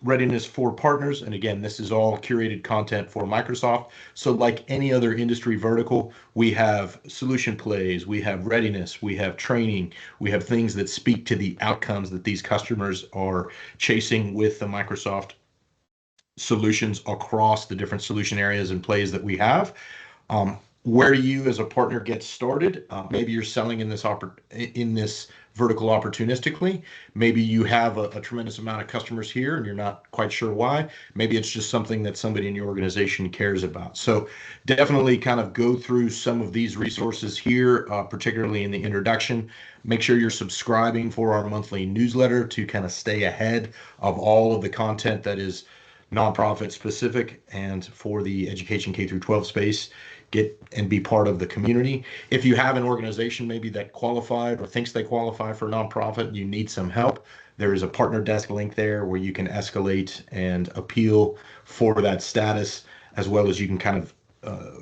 readiness for partners. And again, this is all curated content for Microsoft. So like any other industry vertical, we have solution plays, we have readiness, we have training, we have things that speak to the outcomes that these customers are chasing with the Microsoft solutions across the different solution areas and plays that we have. Where you as a partner get started, maybe you're selling in this vertical opportunistically. Maybe you have a tremendous amount of customers here and you're not quite sure why. Maybe it's just something that somebody in your organization cares about. So definitely kind of go through some of these resources here, particularly in the introduction. Make sure you're subscribing for our monthly newsletter to kind of stay ahead of all of the content that is nonprofit specific and for the education K through 12 space. Get and be part of the community. If you have an organization maybe that qualified or thinks they qualify for a nonprofit and you need some help, there is a partner desk link there where you can escalate and appeal for that status, as well as you can kind of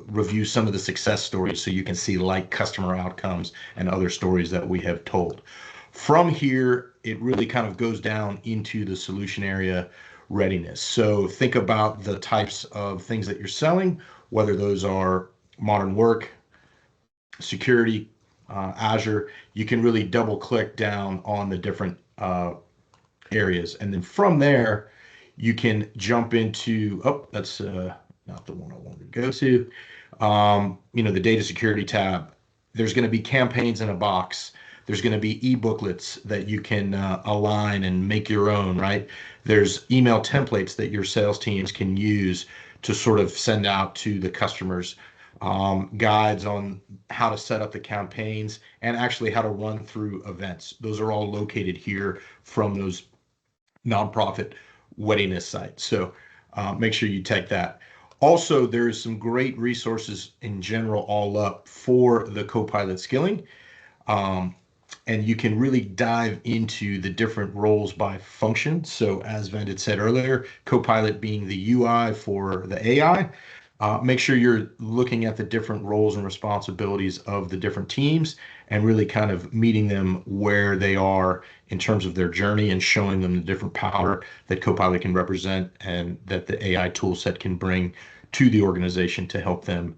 review some of the success stories so you can see like customer outcomes and other stories that we have told. From here, it really kind of goes down into the solution area readiness. So think about the types of things that you're selling, whether those are modern work, security, Azure. You can really double click down on the different areas. And then from there, you can jump into, oh, that's not the one I wanted to go to. The data security tab. There's going to be campaigns in a box. There's going to be e-booklets that you can align and make your own, right? There's email templates that your sales teams can use to sort of send out to the customers, guides on how to set up the campaigns and actually how to run through events. Those are all located here from those nonprofit readiness sites. So make sure you take that. Also, there is some great resources in general all up for the Copilot skilling. And you can really dive into the different roles by function. So as Van had said earlier, Copilot being the UI for the AI, make sure you're looking at the different roles and responsibilities of the different teams and really kind of meeting them where they are in terms of their journey and showing them the different power that Copilot can represent and that the AI tool set can bring to the organization to help them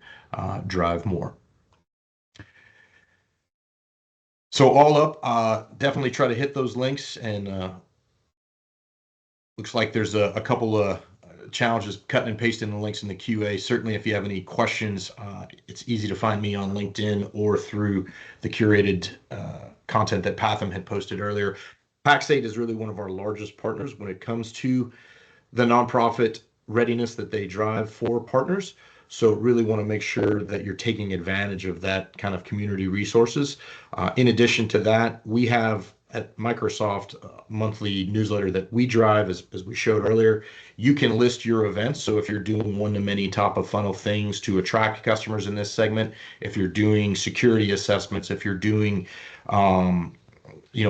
drive more. So all up, definitely try to hit those links, and looks like there's a couple of challenges cutting and pasting the links in the QA. Certainly, if you have any questions, it's easy to find me on LinkedIn or through the curated content that Patham had posted earlier. Pax8 is really one of our largest partners when it comes to the nonprofit readiness that they drive for partners. So really want to make sure that you're taking advantage of that kind of community resources. In addition to that, we have at Microsoft monthly newsletter that we drive, as we showed earlier. You can list your events. So if you're doing one-to-many top of funnel things to attract customers in this segment, if you're doing security assessments, if you're doing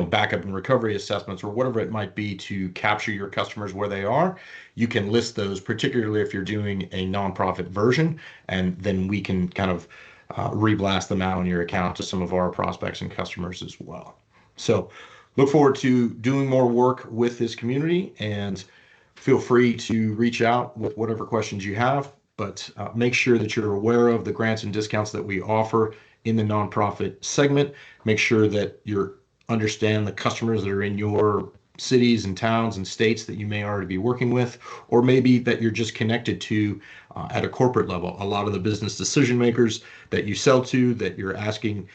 backup and recovery assessments or whatever it might be to capture your customers where they are, you can list those, particularly if you're doing a nonprofit version, and then we can kind of reblast them out on your account to some of our prospects and customers as well. So look forward to doing more work with this community, and feel free to reach out with whatever questions you have, but make sure that you're aware of the grants and discounts that we offer in the nonprofit segment. Make sure that you're understand the customers that are in your cities and towns and states that you may already be working with, or maybe that you're just connected to at a corporate level. A lot of the business decision makers that you sell to, that you're asking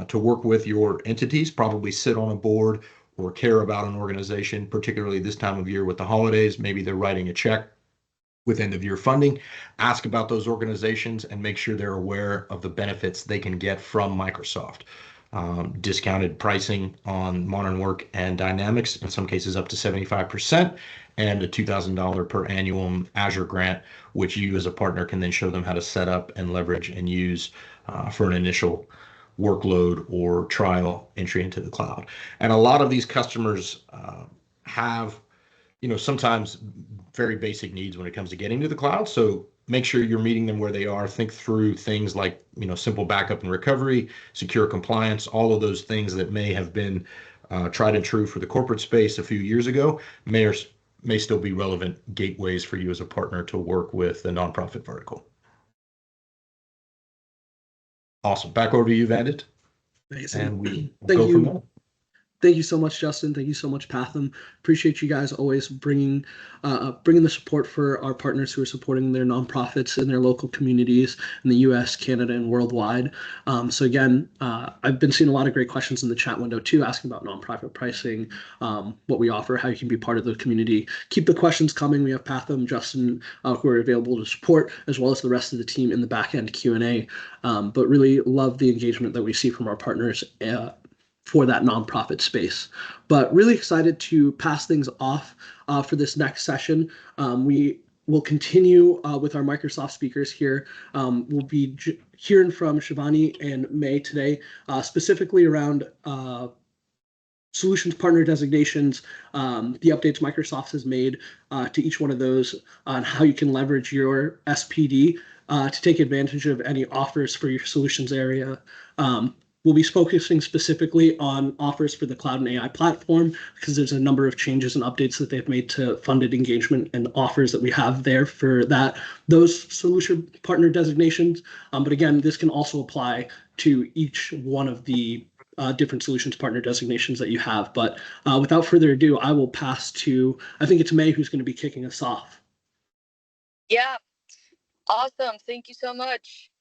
to work with your entities, probably sit on a board or care about an organization, particularly this time of year with the holidays. Maybe they're writing a check with end of year funding. Ask about those organizations and make sure they're aware of the benefits they can get from Microsoft. discounted pricing on Modern Work and Dynamics, in some cases up to 75%, and a $2,000 per annum Azure grant, which you as a partner can then show them how to set up and leverage and use for an initial workload or trial entry into the cloud. And a lot of these customers have, sometimes very basic needs when it comes to getting to the cloud. So make sure you're meeting them where they are. Think through things like, simple backup and recovery, secure compliance, all of those things that may have been tried and true for the corporate space a few years ago may still be relevant gateways for you as a partner to work with the nonprofit vertical. Awesome. Back over to you, Vandit. Amazing. And we Thank go you. from there. Thank you so much, Justin. Thank you so much, Patham. Appreciate you guys always bringing the support for our partners who are supporting their nonprofits in their local communities in the U.S., Canada, and worldwide. So again, I've been seeing a lot of great questions in the chat window too, asking about nonprofit pricing, what we offer, how you can be part of the community. Keep the questions coming. We have Patham, Justin, who are available to support, as well as the rest of the team in the back end Q&A. But really love the engagement that we see from our partners for that nonprofit space. But really excited to pass things off for this next session. We will continue with our Microsoft speakers here. We'll be hearing from Shivani and May today, specifically around solutions partner designations, the updates Microsoft has made to each one of those on how you can leverage your SPD to take advantage of any offers for your solutions area. We'll be focusing specifically on offers for the cloud and AI platform because there's a number of changes and updates that they've made to funded engagement and offers that we have there for those solution partner designations. But again, this can also apply to each one of the different solutions partner designations that you have. But without further ado, I will pass to, I think it's May who's going to be kicking us off. Yeah, awesome. Thank you so much.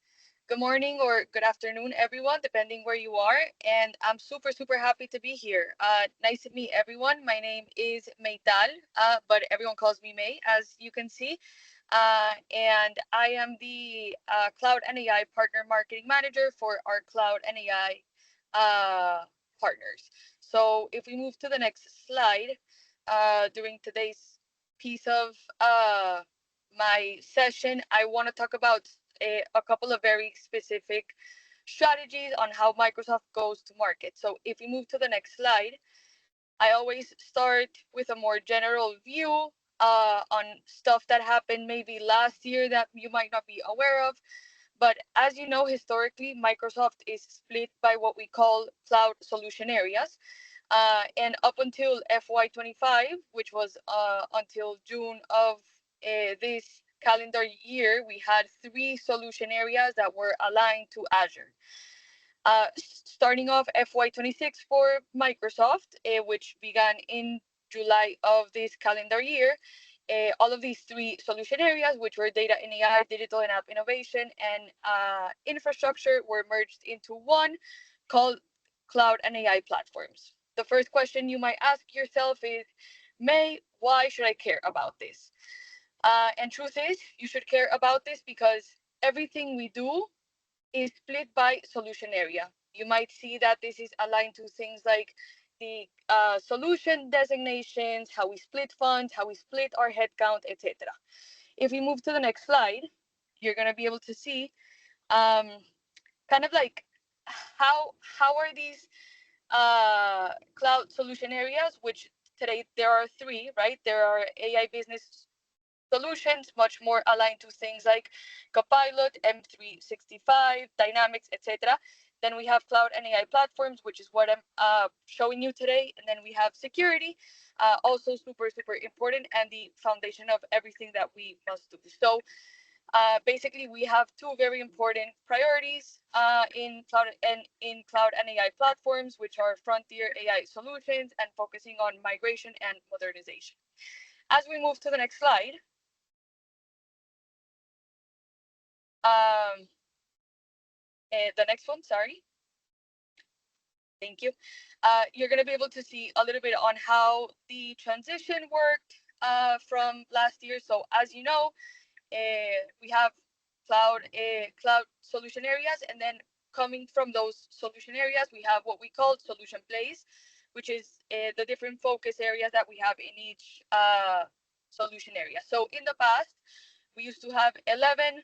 Good morning or good afternoon, everyone, depending where you are. And I'm super, super happy to be here. Nice to meet everyone. My name is Maytal, but everyone calls me May, as you can see. And I am the Cloud and AI Partner Marketing Manager for our Cloud and AI partners. So if we move to the next slide, during today's piece of my session, I want to talk about a couple of very specific strategies on how Microsoft goes to market. So if we move to the next slide, I always start with a more general view on stuff that happened maybe last year that you might not be aware of. But as you know, historically, Microsoft is split by what we call cloud solution areas. And up until FY25, which was until June of this calendar year, we had 3 solution areas that were aligned to Azure. Starting off FY26 for Microsoft, which began in July of this calendar year, all of these 3 solution areas, which were data and AI, digital and app innovation, and infrastructure, were merged into one called Cloud and AI platforms. The first question you might ask yourself is, May, why should I care about this? And truth is, you should care about this because everything we do is split by solution area. You might see that this is aligned to things like the solution designations, how we split funds, how we split our headcount, etc. If we move to the next slide, you're going to be able to see kind of like how are these cloud solution areas, which today there are 3, right? There are AI business solutions, much more aligned to things like Copilot, M365, Dynamics, etc. Then we have cloud and AI platforms, which is what I'm showing you today. And then we have security, also super, super important, and the foundation of everything that we must do. So basically, we have 2 very important priorities in cloud and AI platforms, which are frontier AI solutions and focusing on migration and modernization. As we move to the next slide, the next one, sorry. Thank you. You're going to be able to see a little bit on how the transition worked from last year. So as you know, we have cloud solution areas, and then coming from those solution areas, we have what we call solution plays, which is the different focus areas that we have in each solution area. So in the past, we used to have 11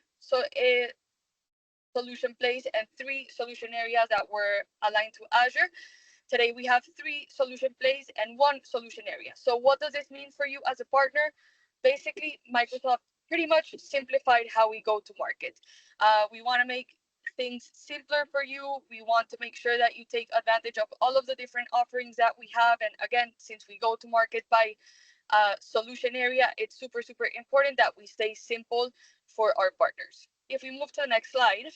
solution plays and 3 solution areas that were aligned to Azure. Today, we have 3 solution plays and 1 solution area. So what does this mean for you as a partner? Basically, Microsoft pretty much simplified how we go to market. We want to make things simpler for you. We want to make sure that you take advantage of all of the different offerings that we have. And again, since we go to market by solution area, it's super, super important that we stay simple for our partners. If we move to the next slide,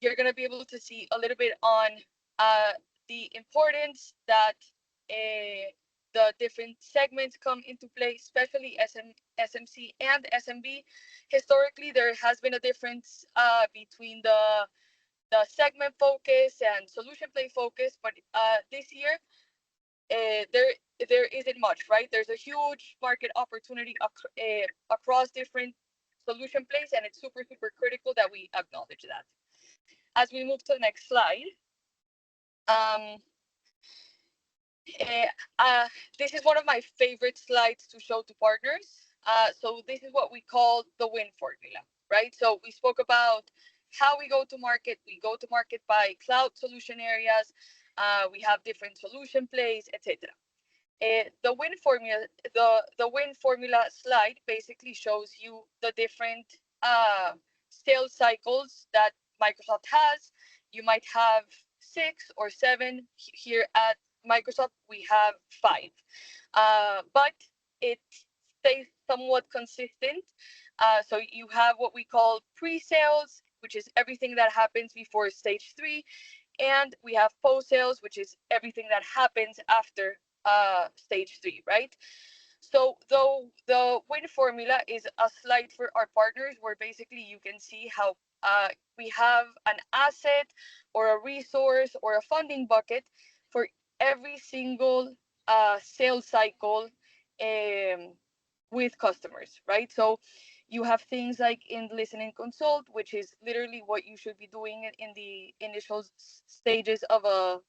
you're going to be able to see a little bit on the importance that the different segments come into play, especially SMC and SMB. Historically, there has been a difference between the segment focus and solution play focus, but this year there isn't much, right? There's a huge market opportunity across different solution plays, and it's super, super critical that we acknowledge that. As we move to the next slide, this is one of my favorite slides to show to partners. So this is what we call the win formula, right? So we spoke about how we go to market. We go to market by cloud solution areas. We have different solution plays, etc. The win formula slide basically shows you the different sales cycles that Microsoft has. You might have 6 or 7. Here at Microsoft, we have 5, but it stays somewhat consistent. So you have what we call pre-sales, which is everything that happens before stage 3, and we have post-sales, which is everything that happens after stage 3, right? So though the win formula is a slide for our partners where basically you can see how we have an asset or a resource or a funding bucket for every single sales cycle with customers, right? So you have things like in listen and consult, which is literally what you should be doing in the initial stages of a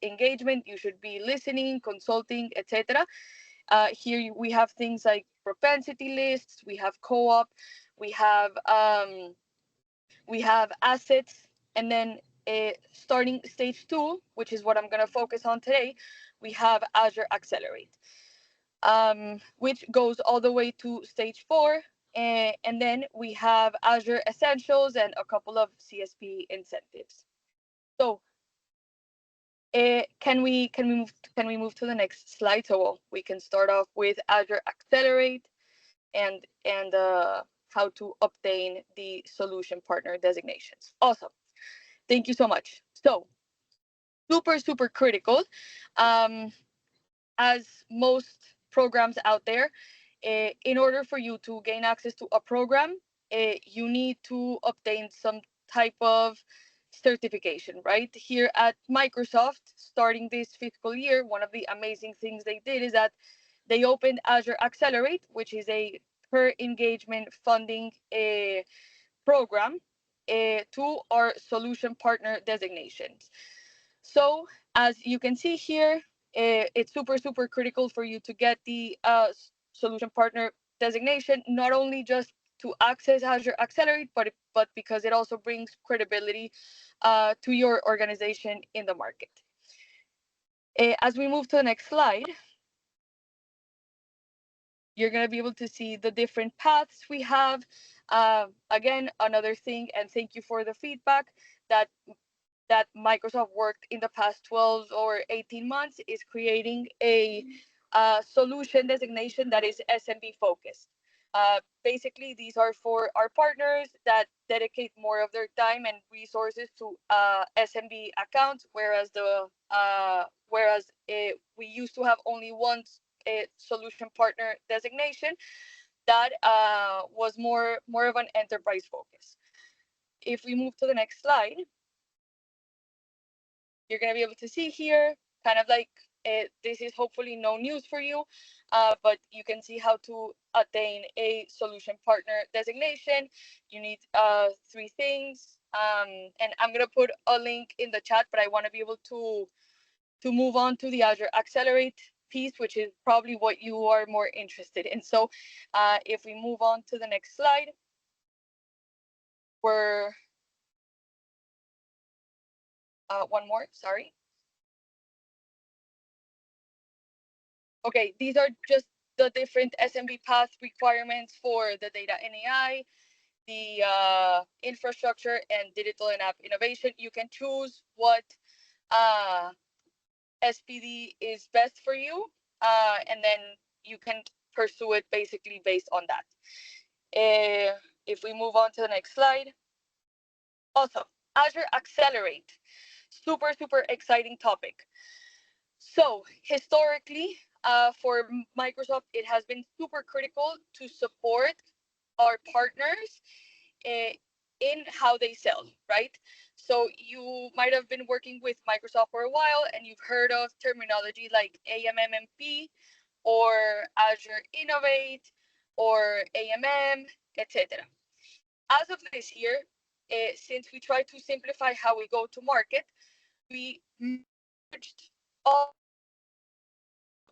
engagement. You should be listening, consulting, etc. Here we have things like propensity lists, we have co-op, we have assets, and then starting stage 2, which is what I'm going to focus on today, we have Azure Accelerate, which goes all the way to stage 4. And then we have Azure Essentials and a couple of CSP incentives. So can we move to the next slide? So we can start off with Azure Accelerate and how to obtain the solution partner designations. Awesome. Thank you so much. So super, super critical. As most programs out there, in order for you to gain access to a program, you need to obtain some type of certification, right? Here at Microsoft, starting this fiscal year, one of the amazing things they did is that they opened Azure Accelerate, which is a per engagement funding program to our solution partner designations. So as you can see here, it's super, super critical for you to get the solution partner designation, not only just to access Azure Accelerate, but because it also brings credibility to your organization in the market. As we move to the next slide, you're going to be able to see the different paths we have. Again, another thing, and thank you for the feedback, that Microsoft worked in the past 12 or 18 months is creating a solution designation that is SMB focused. Basically, these are for our partners that dedicate more of their time and resources to SMB accounts, whereas we used to have only one solution partner designation that was more of an enterprise focus. If we move to the next slide, you're going to be able to see here kind of like This is hopefully no news for you, but you can see how to attain a solution partner designation. You need three things, and I'm gonna put a link in the chat, but I want to be able to move on to the Azure Accelerate piece, which is probably what you are more interested in. So if we move on to the next slide, we're one more, sorry. Okay, these are just the different SMB path requirements for the data NAI, the infrastructure, and digital and app innovation. You can choose what SPD is best for you, and then you can pursue it basically based on that. If we move on to the next slide. Also, Azure Accelerate, super, super exciting topic. So historically, for Microsoft, it has been super critical to support our partners in how they sell, right? So you might have been working with Microsoft for a while and you've heard of terminology like AMMP or Azure Innovate or AMM, etc. As of this year, since we try to simplify how we go to market, we merged all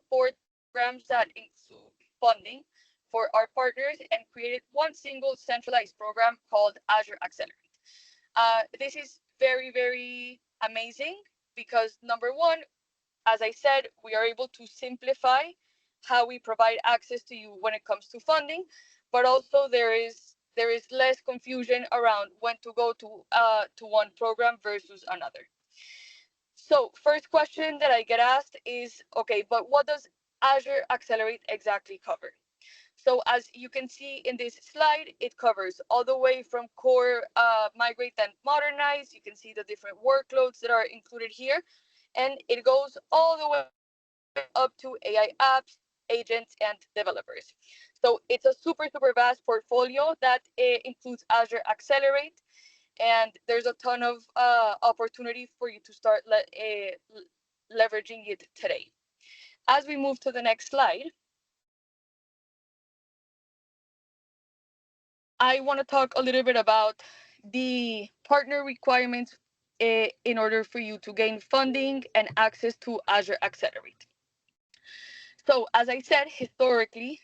support programs that include funding for our partners and created one single centralized program called Azure Accelerate. This is very, very amazing because number one, as I said, we are able to simplify how we provide access to you when it comes to funding, but also there is less confusion around when to go to one program versus another. So first question that I get asked is, okay, but what does Azure Accelerate exactly cover? So as you can see in this slide, it covers all the way from core, migrate and modernize. You can see the different workloads that are included here. And it goes all the way up to AI apps, agents, and developers. So it's a super, super vast portfolio that includes Azure Accelerate. And there's a ton of opportunity for you to start leveraging it today. As we move to the next slide, I want to talk a little bit about the partner requirements in order for you to gain funding and access to Azure Accelerate. So as I said, historically,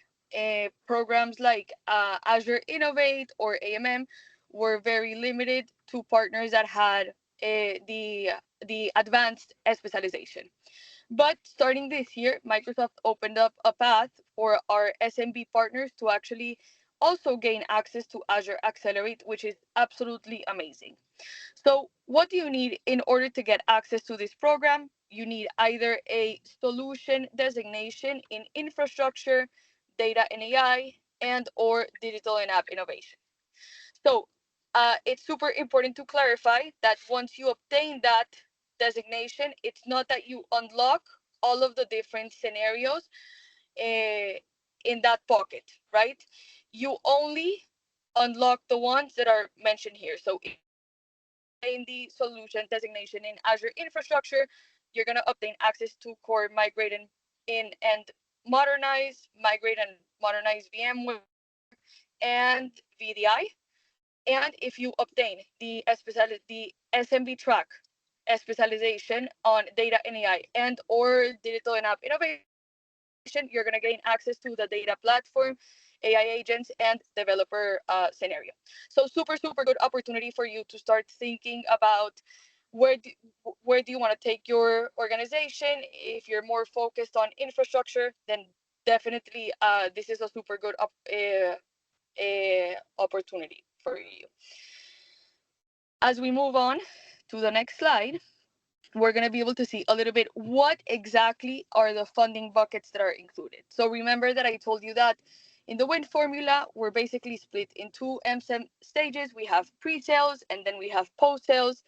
programs like Azure Innovate or AMM were very limited to partners that had the advanced specialization. But starting this year, Microsoft opened up a path for our SMB partners to actually also gain access to Azure Accelerate, which is absolutely amazing. So what do you need in order to get access to this program? You need either a solution designation in infrastructure, data and AI, and or digital and app innovation. So it's super important to clarify that once you obtain that designation, it's not that you unlock all of the different scenarios in that pocket, right? You only unlock the ones that are mentioned here. So in the solution designation in Azure infrastructure, you're going to obtain access to core migrate and modernize, migrate and modernize VMware and VDI. And if you obtain the SMB track specialization on data and AI and or digital and app innovation, you're going to gain access to the data platform, AI agents, and developer scenario. So super, super good opportunity for you to start thinking about where do you want to take your organization. If you're more focused on infrastructure, then definitely this is a super good opportunity for you. As we move on to the next slide, we're going to be able to see a little bit what exactly are the funding buckets that are included. So remember that I told you that in the WIN formula, we're basically split in two MSM stages. We have pre-sales and then we have post-sales.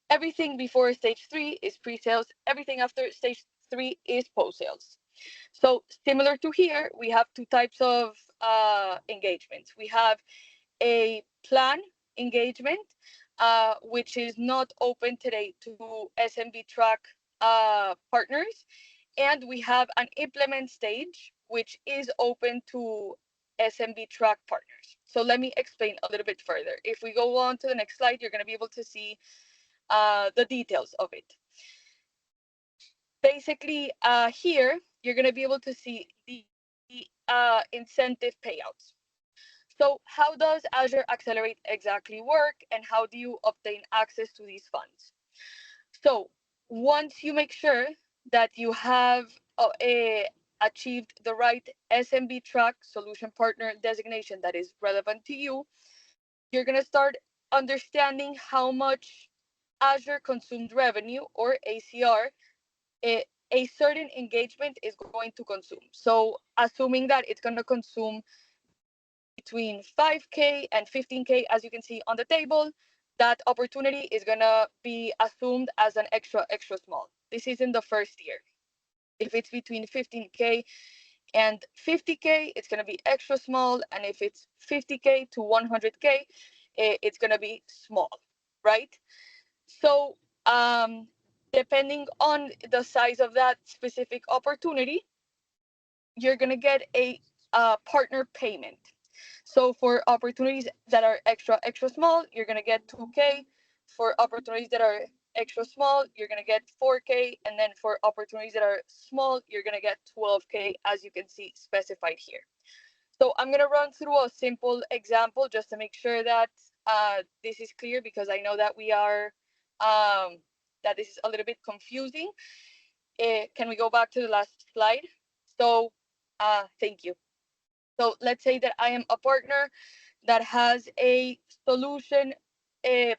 Everything before stage 3 is pre-sales. Everything after stage 3 is post-sales. So similar to here, we have two types of engagements. We have a plan engagement, which is not open today to SMB track partners. And we have an implement stage, which is open to SMB track partners. So let me explain a little bit further. If we go on to the next slide, you're going to be able to see the details of it. Basically, here, you're going to be able to see the incentive payouts. So how does Azure Accelerate exactly work, and how do you obtain access to these funds? So once you make sure that you have achieved the right SMB track solution partner designation that is relevant to you, you're going to start understanding how much Azure consumed revenue, or ACR, a certain engagement is going to consume. So assuming that it's going to consume between 5K and 15K, as you can see on the table, that opportunity is going to be assumed as an extra small. This is in the first year. If it's between 15K and 50K, it's going to be extra small. And if it's 50K to 100K, it's going to be small, right? So depending on the size of that specific opportunity, you're going to get a partner payment. So for opportunities that are extra small, you're going to get 2K. For opportunities that are extra small, you're going to get 4K. And then for opportunities that are small, you're going to get 12K, as you can see specified here. So I'm going to run through a simple example just to make sure that this is clear, because I know that we are, that this is a little bit confusing. Can we go back to the last slide? So thank you. So let's say that I am a partner that has a solution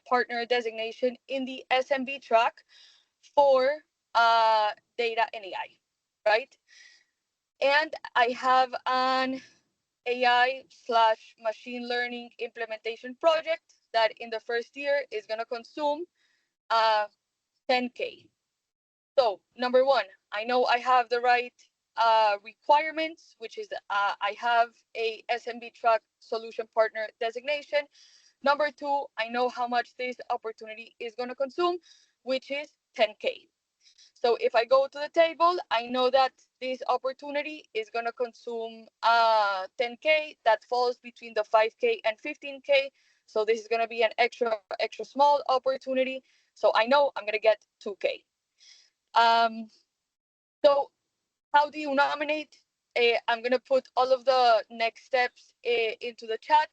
partner designation in the SMB track for data and AI, right? And I have an AI/machine learning implementation project that in the first year is going to consume 10K. So number one, I know I have the right requirements, which is I have a SMB track solution partner designation. Number two, I know how much this opportunity is going to consume, which is 10K. So if I go to the table, I know that this opportunity is going to consume 10K. That falls between the 5K and 15K. So this is going to be an extra small opportunity. So I know I'm going to get 2K. So how do you nominate? I'm going to put all of the next steps into the chat,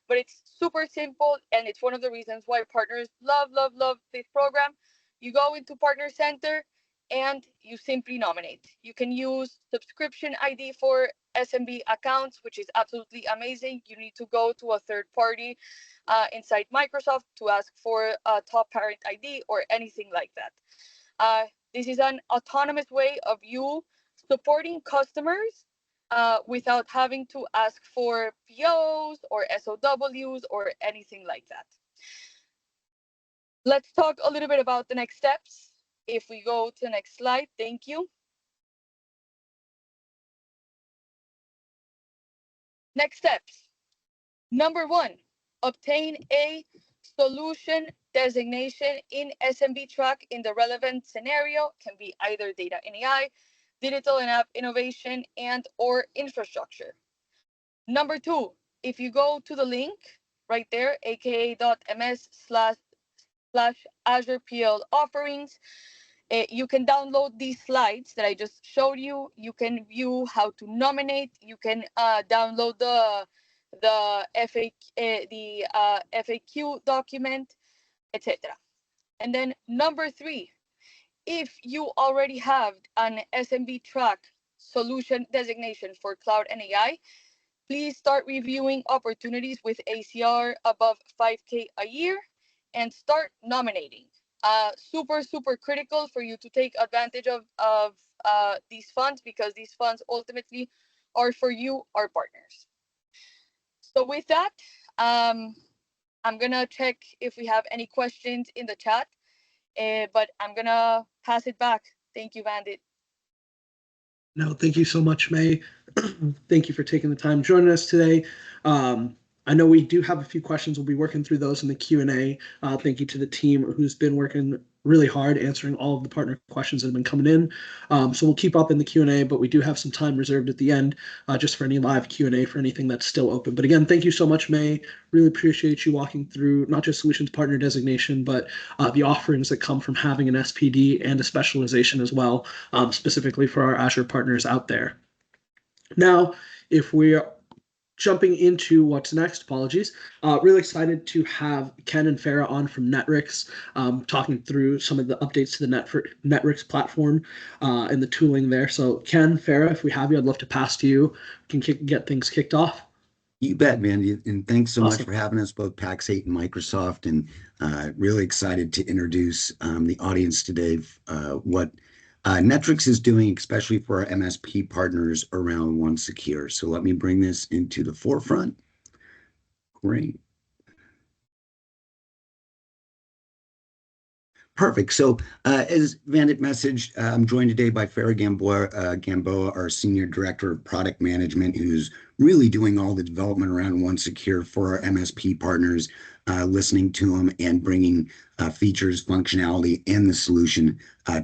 but it's super simple, and it's one of the reasons why partners love this program. You go into Partner Center and you simply nominate. You can use subscription ID for SMB accounts, which is absolutely amazing. You need to go to a third party inside Microsoft to ask for a top parent ID or anything like that. This is an autonomous way of you supporting customers without having to ask for POs or SOWs or anything like that. Let's talk a little bit about the next steps. If we go to the next slide, thank you. Next steps. Number one, obtain a solution designation in SMB track in the relevant scenario. Can be either data and AI, digital and app innovation, and or infrastructure. Number two, if you go to the link right there, aka.ms/Azure PL offerings, you can download these slides that I just showed you. You can view how to nominate. You can download the FAQ document, etc. And then number three, if you already have an SMB track solution designation for cloud and AI, please start reviewing opportunities with ACR above 5K a year and start nominating. Super critical for you to take advantage of these funds, because these funds ultimately are for you, our partners. So with that, I'm gonna check if we have any questions in the chat, but I'm gonna pass it back. Thank you, Bandit. No, thank you so much, May. Thank you for taking the time joining us today. I know we do have a few questions. We'll be working through those in the Q&A. Thank you to the team who's been working really hard answering all of the partner questions that have been coming in. So we'll keep up in the Q&A, but we do have some time reserved at the end just for any live Q&A for anything that's still open. But again, thank you so much, May. Really appreciate you walking through not just solutions partner designation, but the offerings that come from having an SPD and a specialization as well, specifically for our Azure partners out there. Now, if we jumping into what's next, apologies. Really excited to have Ken and Farah on from Netrix, talking through some of the updates to the Netrix platform and the tooling there. So Ken, Farah, if we have you, I'd love to pass to you. We can get things kicked off. You bet, man. And thanks so much Awesome. for having us, both Pax8 and Microsoft. And really excited to introduce the audience today what Netrix is doing, especially for our MSP partners around OneSecure. So let me bring this into the forefront. Great. Perfect. So as Vandit messaged, I'm joined today by Farah Gamboa, our Senior Director of Product Management, who's really doing all the development around OneSecure for our MSP partners, listening to them and bringing features, functionality, and the solution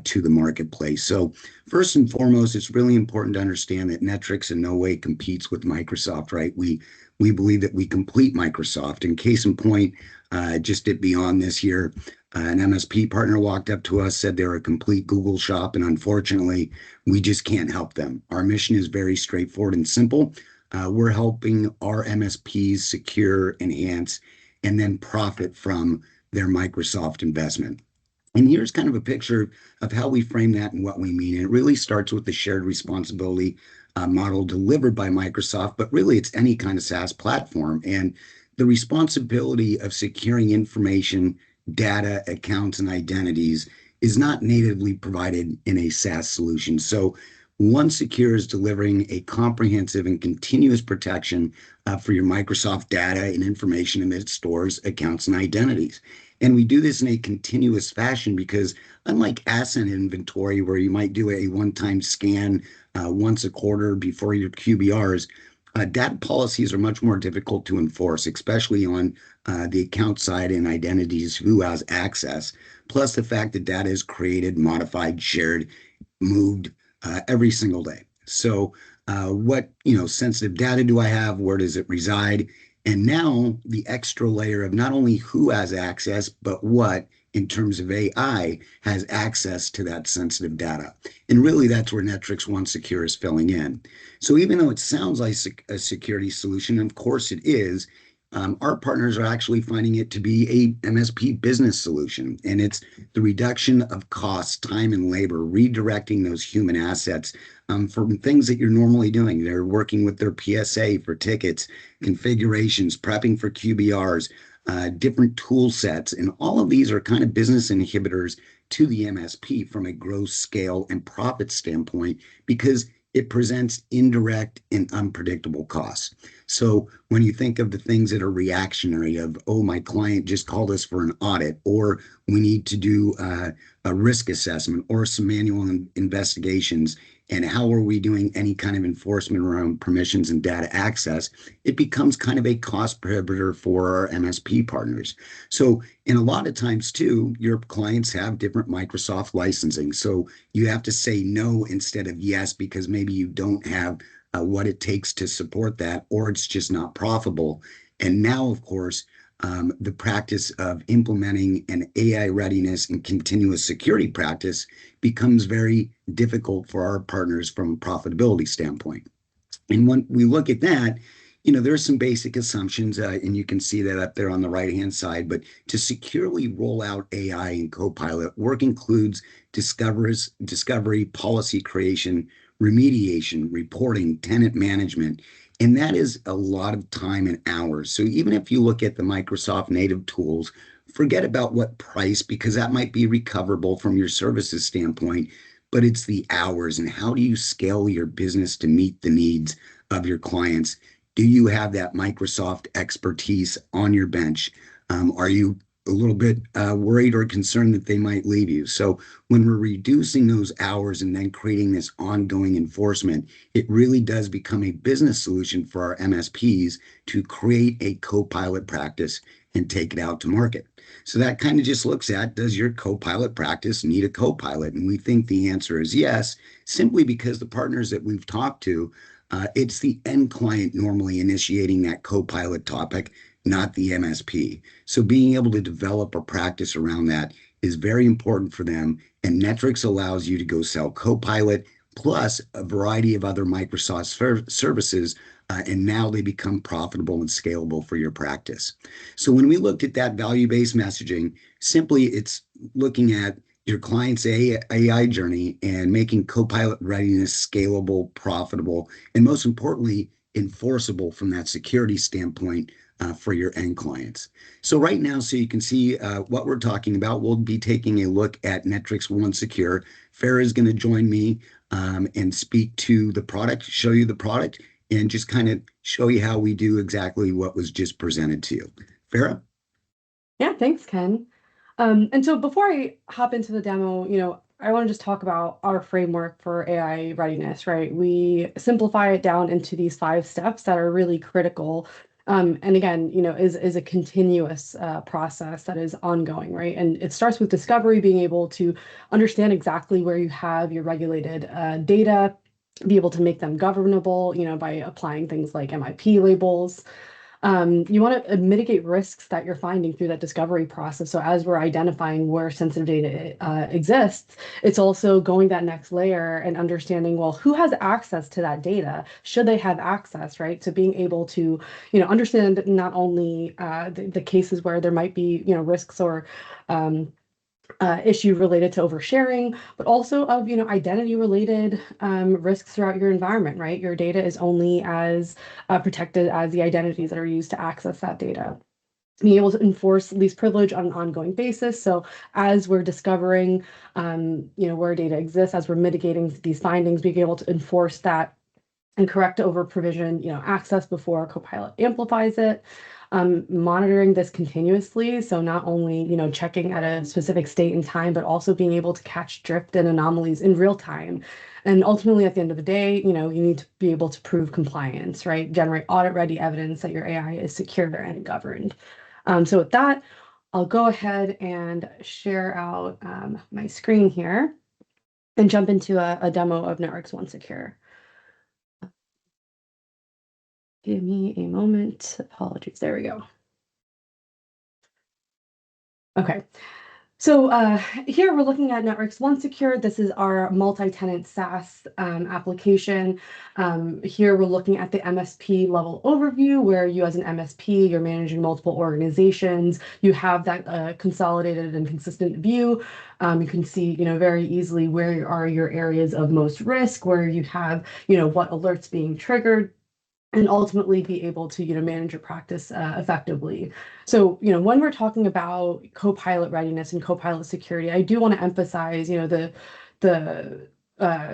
to the marketplace. So first and foremost, it's really important to understand that Netrix in no way competes with Microsoft, right? We believe that we complete Microsoft. In case in point, just at Beyond this year, an MSP partner walked up to us, said they're a complete Google shop, and unfortunately, we just can't help them. Our mission is very straightforward and simple. We're helping our MSPs secure, enhance, and then profit from their Microsoft investment. And here's kind of a picture of how we frame that and what we mean. And it really starts with the shared responsibility model delivered by Microsoft, but really it's any kind of SaaS platform. And the responsibility of securing information, data, accounts, and identities is not natively provided in a SaaS solution. So OneSecure is delivering a comprehensive and continuous protection for your Microsoft data and information in its stores, accounts, and identities. And we do this in a continuous fashion because unlike asset inventory, where you might do a one-time scan once a quarter before your QBRs, data policies are much more difficult to enforce, especially on the account side and identities, who has access, plus the fact that data is created, modified, shared, moved every single day. So what sensitive data do I have? Where does it reside? And now the extra layer of not only who has access, but what, in terms of AI, has access to that sensitive data. And really, that's where Netrix OneSecure is filling in. So even though it sounds like a security solution, and of course it is, our partners are actually finding it to be a MSP business solution. And it's the reduction of costs, time, and labor, redirecting those human assets from things that you're normally doing. They're working with their PSA for tickets, configurations, prepping for QBRs, different tool sets. And all of these are kind of business inhibitors to the MSP from a gross scale and profit standpoint, because it presents indirect and unpredictable costs. So when you think of the things that are reactionary of, oh, my client just called us for an audit, or we need to do a risk assessment or some manual investigations, and how are we doing any kind of enforcement around permissions and data access, it becomes kind of a cost prohibitor for our MSP partners. So, and a lot of times too, your clients have different Microsoft licensing. So you have to say no instead of yes, because maybe you don't have what it takes to support that, or it's just not profitable. And now, of course, the practice of implementing an AI readiness and continuous security practice becomes very difficult for our partners from a profitability standpoint. And when we look at that, there's some basic assumptions, and you can see that up there on the right-hand side. But to securely roll out AI and Copilot, work includes discovery, policy creation, remediation, reporting, tenant management, and that is a lot of time and hours. So even if you look at the Microsoft native tools, forget about what price, because that might be recoverable from your services standpoint, but it's the hours and how do you scale your business to meet the needs of your clients. Do you have that Microsoft expertise on your bench? Are you a little bit worried or concerned that they might leave you? So when we're reducing those hours and then creating this ongoing enforcement, it really does become a business solution for our MSPs to create a Copilot practice and take it out to market. So that kind of just looks at, does your Copilot practice need a Copilot? And we think the answer is yes, simply because the partners that we've talked to, it's the end client normally initiating that Copilot topic, not the MSP. So being able to develop a practice around that is very important for them. And Netrix allows you to go sell Copilot plus a variety of other Microsoft services, and now they become profitable and scalable for your practice. So when we looked at that value-based messaging, simply it's looking at your client's AI journey and making Copilot readiness scalable, profitable, and most importantly, enforceable from that security standpoint for your end clients. So right now, so you can see what we're talking about, we'll be taking a look at Netrix One Secure. Farah is going to join me and speak to the product, show you the product, and just kind of show you how we do exactly what was just presented to you. Farah? Yeah, thanks, Ken. And so before I hop into the demo, I want to just talk about our framework for AI readiness, right? We simplify it down into these 5 steps that are really critical. And again, is a continuous process that is ongoing, right? And it starts with discovery, being able to understand exactly where you have your regulated data, be able to make them governable, by applying things like MIP labels. You want to mitigate risks that you're finding through that discovery process. So as we're identifying where sensitive data exists, it's also going that next layer and understanding, well, who has access to that data? Should they have access, right? So being able to, understand not only the cases where there might be, risks or issue related to oversharing, but also of identity related risks throughout your environment, right? Your data is only as protected as the identities that are used to access that data. Being able to enforce least privilege on an ongoing basis. So as we're discovering where data exists, as we're mitigating these findings, being able to enforce that and correct over provision access before Copilot amplifies it. Monitoring this continuously, so not only checking at a specific state and time, but also being able to catch drift and anomalies in real time. And ultimately, at the end of the day, you need to be able to prove compliance, right? Generate audit-ready evidence that your AI is secure and governed. So with that, I'll go ahead and share out my screen here and jump into a demo of Netrix One Secure. Give me a moment. Apologies. There we go. Okay. So here we're looking at Netrix One Secure. This is our multi-tenant SaaS application. Here we're looking at the MSP level overview, where you as an MSP, you're managing multiple organizations. You have that consolidated and consistent view. You can see, very easily where are your areas of most risk, where you have, what alerts being triggered, and ultimately be able to manage your practice effectively. So when we're talking about Copilot readiness and Copilot security, I do want to emphasize the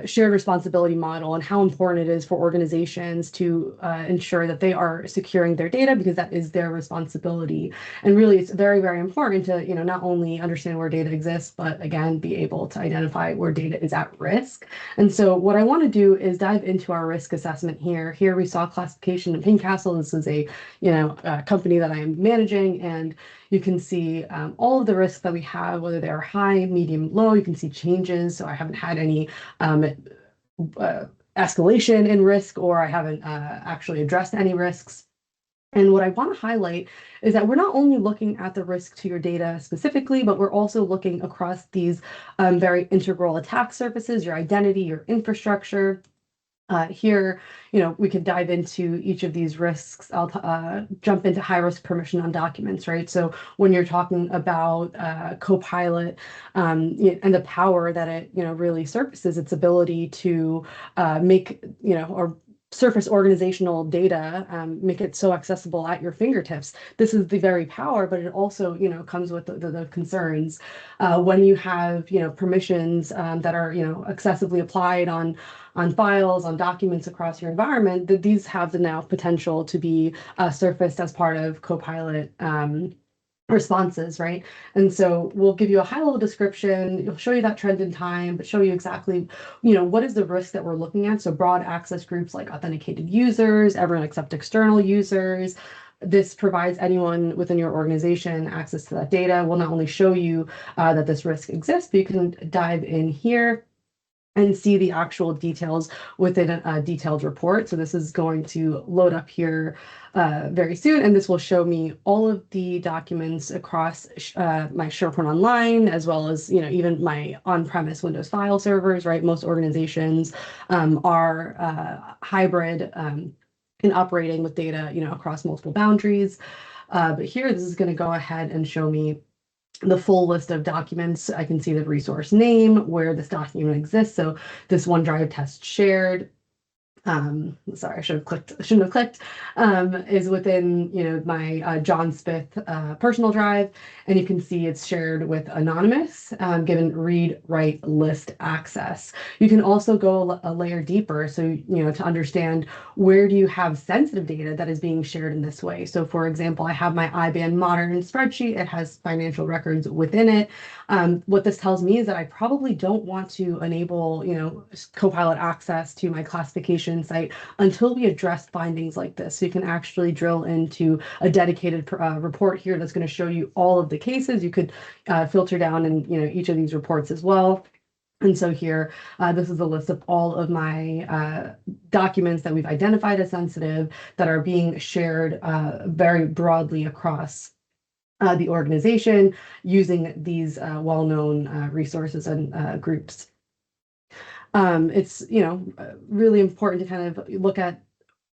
shared responsibility model and how important it is for organizations to ensure that they are securing their data, because that is their responsibility. And really, it's very, very important to not only understand where data exists, but again, be able to identify where data is at risk. And so what I want to do is dive into our risk assessment here. Here we saw classification in Pincastle. This is a company that I am managing, and you can see all of the risks that we have, whether they're high, medium, low. You can see changes. So I haven't had any escalation in risk, or I haven't actually addressed any risks. And what I want to highlight is that we're not only looking at the risk to your data specifically, but we're also looking across these very integral attack surfaces, your identity, your infrastructure. Here, we could dive into each of these risks. I'll jump into high-risk permission on documents, right? So when you're talking about Copilot and the power that it, really surfaces, its ability to make, or surface organizational data, make it so accessible at your fingertips. This is the very power, but it also, comes with the concerns. When you have, permissions that are, excessively applied on files, on documents across your environment, that these have the now potential to be surfaced as part of Copilot responses, right? And so we'll give you a high-level description. It'll show you that trend in time, but show you exactly, what is the risk that we're looking at. So broad access groups like authenticated users, everyone except external users, this provides anyone within your organization access to that data. Will not only show you that this risk exists, but you can dive in here and see the actual details within a detailed report. So this is going to load up here very soon, and this will show me all of the documents across my SharePoint Online, as well as even my on-premise Windows file servers. Right, most organizations are hybrid in operating with data across multiple boundaries. But here, this is going to go ahead and show me the full list of documents. I can see the resource name, where this document exists. So this OneDrive test shared, sorry, I shouldn't have clicked, is within, my John Smith personal drive. And you can see it's shared with Anonymous, given read, write, list access. You can also go a layer deeper. So, to understand where do you have sensitive data that is being shared in this way. So for example, I have my IBAN modern spreadsheet. It has financial records within it. What this tells me is that I probably don't want to enable, Copilot access to my classification site until we address findings like this. So you can actually drill into a dedicated report here that's going to show you all of the cases. You could filter down in each of these reports as well. And so here, this is a list of all of my documents that we've identified as sensitive that are being shared very broadly across the organization using these well-known resources and groups. It's really important to kind of look at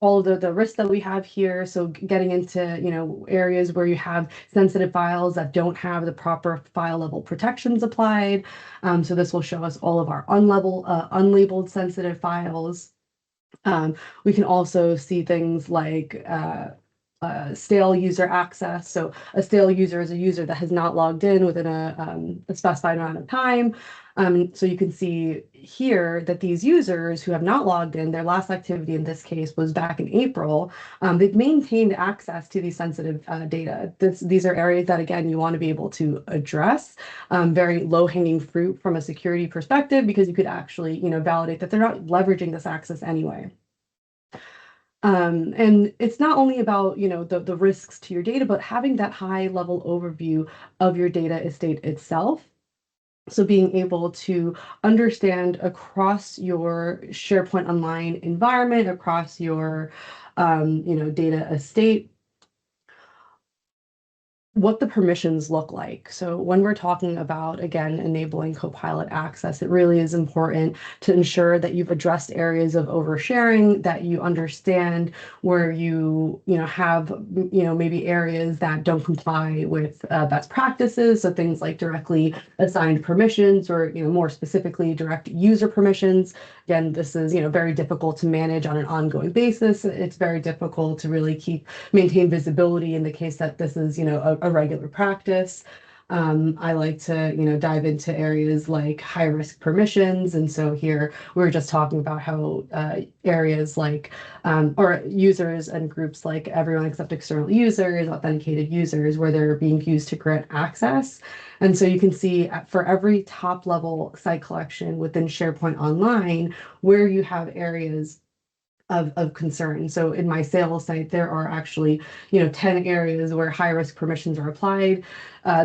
all of the risks that we have here. So getting into areas where you have sensitive files that don't have the proper file level protections applied. So this will show us all of our unlabeled sensitive files. We can also see things like stale user access. So a stale user is a user that has not logged in within a specified amount of time. So you can see here that these users who have not logged in, their last activity in this case was back in April. They've maintained access to these sensitive data. These are areas that, again, you want to be able to address. Very low-hanging fruit from a security perspective, because you could actually, validate that they're not leveraging this access anyway. And it's not only about, the risks to your data, but having that high level overview of your data estate itself. So being able to understand across your SharePoint Online environment, across your, data estate, what the permissions look like. So when we're talking about, again, enabling Copilot access, it really is important to ensure that you've addressed areas of oversharing, that you understand where you have, maybe areas that don't comply with best practices. So things like directly assigned permissions, or, more specifically, direct user permissions. Again, this is, very difficult to manage on an ongoing basis. It's very difficult to really maintain visibility in the case that this is, a regular practice. I like to, dive into areas like high risk permissions. And so here we're just talking about how areas like, or users and groups like everyone except external users, authenticated users, where they're being used to grant access. And so you can see for every top level site collection within SharePoint Online, where you have areas of concern. So in my sales site, there are actually, 10 areas where high risk permissions are applied.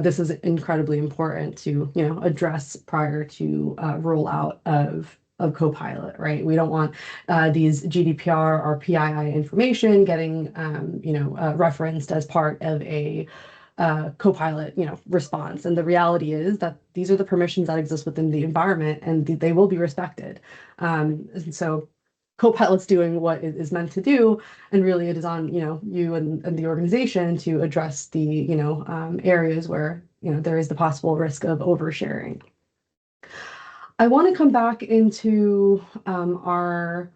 This is incredibly important to, address prior to rollout of Copilot, right? We don't want these GDPR or PII information getting, referenced as part of a Copilot, response. And the reality is that these are the permissions that exist within the environment, and they will be respected. And so Copilot's doing what it is meant to do, and really it is on you and the organization to address the areas where there is the possible risk of oversharing. I want to come back into our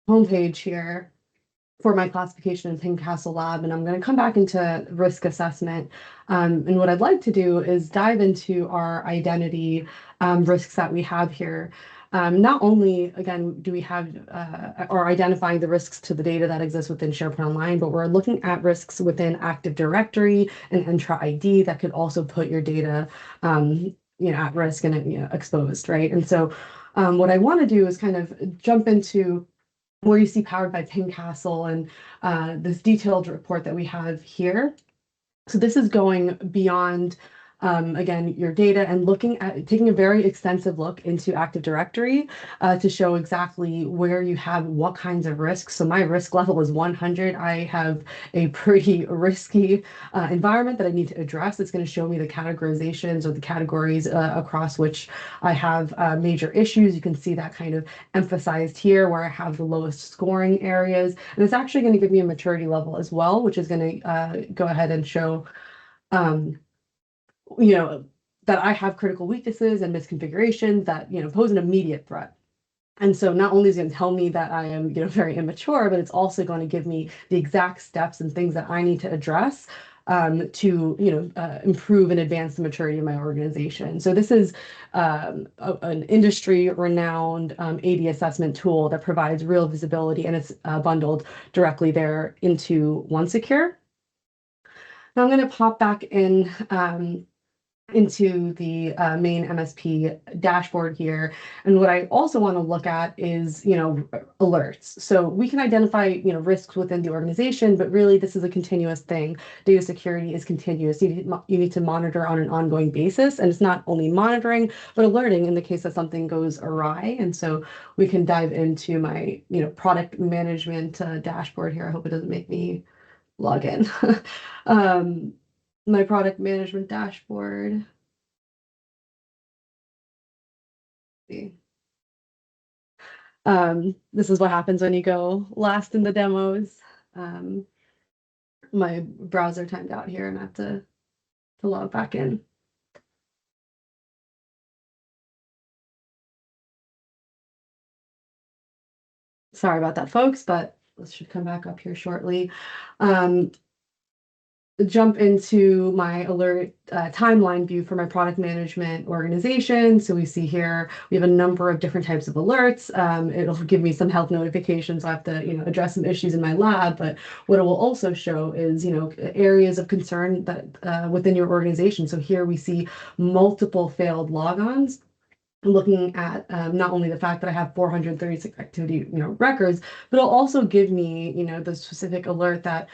homepage here for my classification in Ping Castle Lab, and I'm going to come back into risk assessment. And what I'd like to do is dive into our identity risks that we have here. Not only, again, do we have or identifying the risks to the data that exists within SharePoint Online, but we're looking at risks within Active Directory and Entra ID that could also put your data at risk and exposed, right? And so what I want to do is kind of jump into where you see powered by Ping Castle and this detailed report that we have here. So this is going beyond, again, your data and taking a very extensive look into Active Directory to show exactly where you have what kinds of risks. So my risk level is 100. I have a pretty risky environment that I need to address. It's going to show me the categorizations or the categories across which I have major issues. You can see that kind of emphasized here where I have the lowest scoring areas. And it's actually going to give me a maturity level as well, which is going to go ahead and show that I have critical weaknesses and misconfigurations that, pose an immediate threat. And so not only is it going to tell me that I am, very immature, but it's also going to give me the exact steps and things that I need to address to, improve and advance the maturity of my organization. So this is an industry-renowned AD assessment tool that provides real visibility, and it's bundled directly there into OneSecure. Now I'm going to pop back in into the main MSP dashboard here. And what I also want to look at is, alerts. So we can identify, risks within the organization, but really this is a continuous thing. Data security is continuous. You need to monitor on an ongoing basis. And it's not only monitoring, but alerting in the case that something goes awry. And so we can dive into my, product management dashboard here. I hope it doesn't make me log in. My product management dashboard. This is what happens when you go last in the demos. My browser timed out here and I have to log back in. Sorry about that, folks, but this should come back up here shortly. Jump into my alert timeline view for my product management organization. So we see here, we have a number of different types of alerts. It'll give me some health notifications. I have to, address some issues in my lab, but what it will also show is, areas of concern that within your organization. So here we see multiple failed logons. Looking at not only the fact that I have 436 activity, records, but it'll also give me, the specific alert that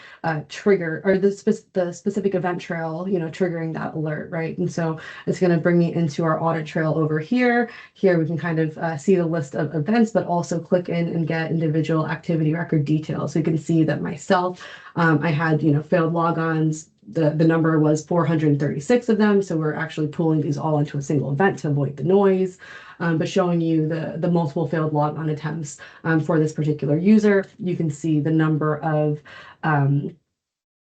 trigger or the specific event trail, triggering that alert, right? And so it's going to bring me into our audit trail over here. Here we can kind of see the list of events, but also click in and get individual activity record details. So you can see that myself, I had, failed logons. The number was 436 of them. So we're actually pooling these all into a single event to avoid the noise, but showing you the multiple failed logon attempts for this particular user. You can see the number of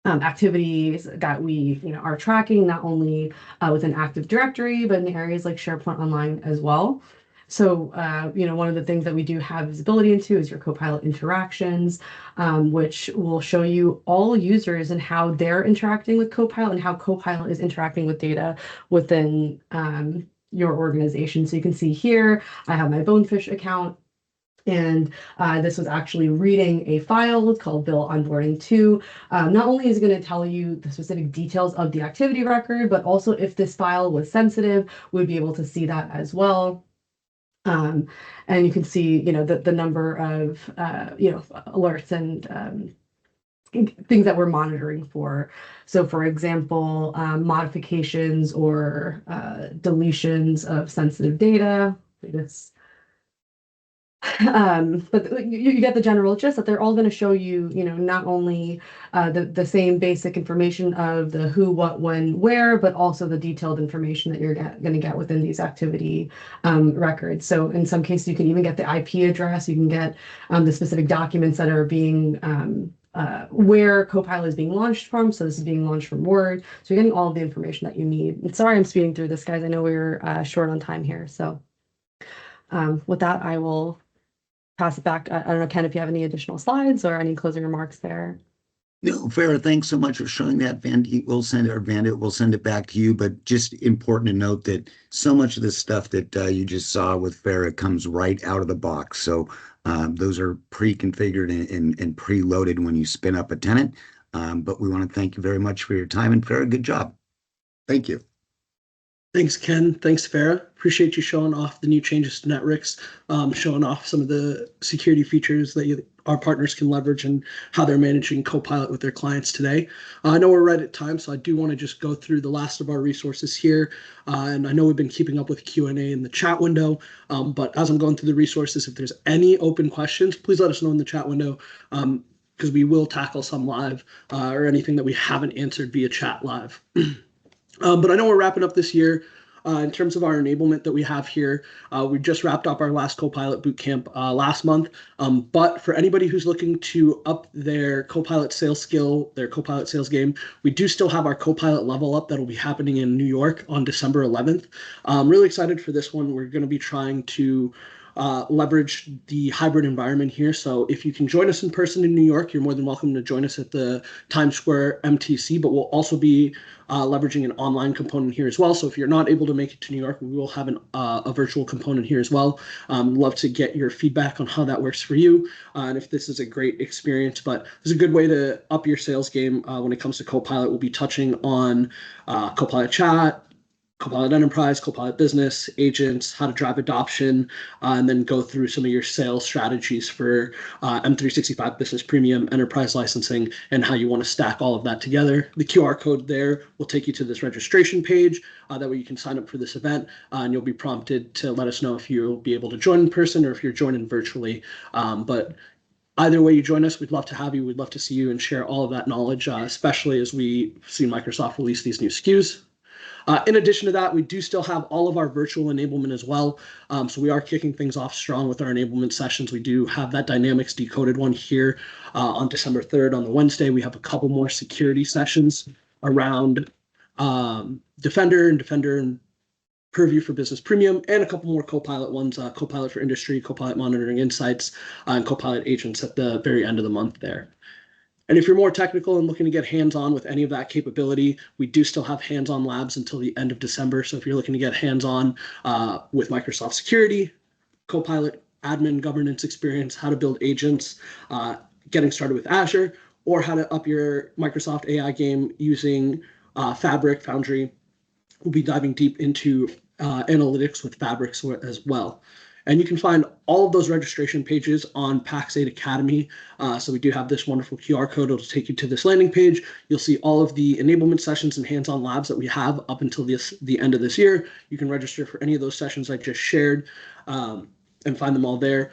activities that we are tracking, not only within Active Directory, but in areas like SharePoint Online as well. So, one of the things that we do have visibility into is your Copilot interactions, which will show you all users and how they're interacting with Copilot and how Copilot is interacting with data within your organization. So you can see here, I have my Bonefish account. And this was actually reading a file called Bill Onboarding 2. Not only is it going to tell you the specific details of the activity record, but also if this file was sensitive, we'd be able to see that as well. And you can see, the number of, alerts and things that we're monitoring for. So, for example, modifications or deletions of sensitive data. But you get the general gist that they're all going to show you, not only the same basic information of the who, what, when, where, but also the detailed information that you're going to get within these activity records. So in some cases, you can even get the IP address. You can get the specific documents that are being where Copilot is being launched from. So this is being launched from Word. So you're getting all of the information that you need. And sorry, I'm speeding through this, guys. I know we're short on time here. So with that, I will pass it back. I don't know, Ken, if you have any additional slides or any closing remarks there. No, Farah, thanks so much for showing that. Vandit will send it back to you, but just important to note that so much of the stuff that you just saw with Farah comes right out of the box. So those are pre-configured and preloaded when you spin up a tenant. But we want to thank you very much for your time, and Farah, good job. Thank you. Thanks, Ken. Thanks, Farah. Appreciate you showing off the new changes to Netrix, showing off some of the security features that you our partners can leverage and how they're managing Copilot with their clients today. I know we're right at time, so I do want to just go through the last of our resources here. And I know we've been keeping up with Q&A in the chat window, but as I'm going through the resources, if there's any open questions, please let us know in the chat window, because we will tackle some live or anything that we haven't answered via chat live. But I know we're wrapping up this year. In terms of our enablement that we have here, we just wrapped up our last Copilot bootcamp last month. But for anybody who's looking to up their Copilot sales skill, their Copilot sales game, we do still have our Copilot level up that will be happening in New York on December 11th. I'm really excited for this one. We're going to be trying to leverage the hybrid environment here. So if you can join us in person in New York, you're more than welcome to join us at the Times Square MTC, but we'll also be leveraging an online component here as well. So if you're not able to make it to New York, we will have a virtual component here as well. Love to get your feedback on how that works for you and if this is a great experience. But it's a good way to up your sales game when it comes to Copilot. We'll be touching on Copilot Chat, Copilot Enterprise, Copilot Business, agents, how to drive adoption, and then go through some of your sales strategies for M365 Business Premium, Enterprise licensing, and how you want to stack all of that together. The QR code there will take you to this registration page. That way you can sign up for this event, and you'll be prompted to let us know if you'll be able to join in person or if you're joining virtually. But either way you join us, we'd love to have you. We'd love to see you and share all of that knowledge, especially as we see Microsoft release these new SKUs. In addition to that, we do still have all of our virtual enablement as well. So we are kicking things off strong with our enablement sessions. We do have that Dynamics Decoded one here on December 3rd on the Wednesday. We have a couple more security sessions around Defender and Purview for Business Premium, and a couple more Copilot ones, Copilot for Industry, Copilot Monitoring Insights, and Copilot Agents at the very end of the month there. And if you're more technical and looking to get hands-on with any of that capability, we do still have hands-on labs until the end of December. So if you're looking to get hands-on with Microsoft Security, Copilot admin governance experience, how to build agents, getting started with Azure, or how to up your Microsoft AI game using Fabric, Foundry, we'll be diving deep into analytics with Fabric as well. And you can find all of those registration pages on Pax8 Academy. So we do have this wonderful QR code. It'll take you to this landing page. You'll see all of the enablement sessions and hands-on labs that we have up until the end of this year. You can register for any of those sessions I just shared and find them all there.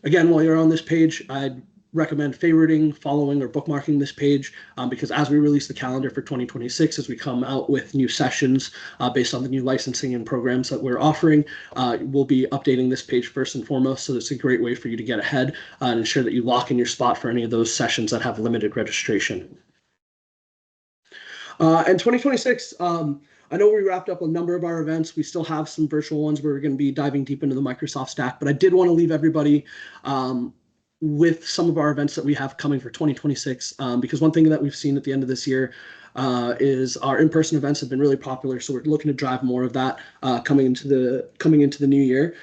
Again, while you're on this page, I'd recommend favoriting, following, or bookmarking this page because as we release the calendar for 2026, as we come out with new sessions based on the new licensing and programs that we're offering, we'll be updating this page first and foremost. So it's a great way for you to get ahead and ensure that you lock in your spot for any of those sessions that have limited registration. And 2026, I know we wrapped up a number of our events. We still have some virtual ones where we're going to be diving deep into the Microsoft stack, but I did want to leave everybody with some of our events that we have coming for 2026, because one thing that we've seen at the end of this year is our in-person events have been really popular. So we're looking to drive more of that coming into the new year.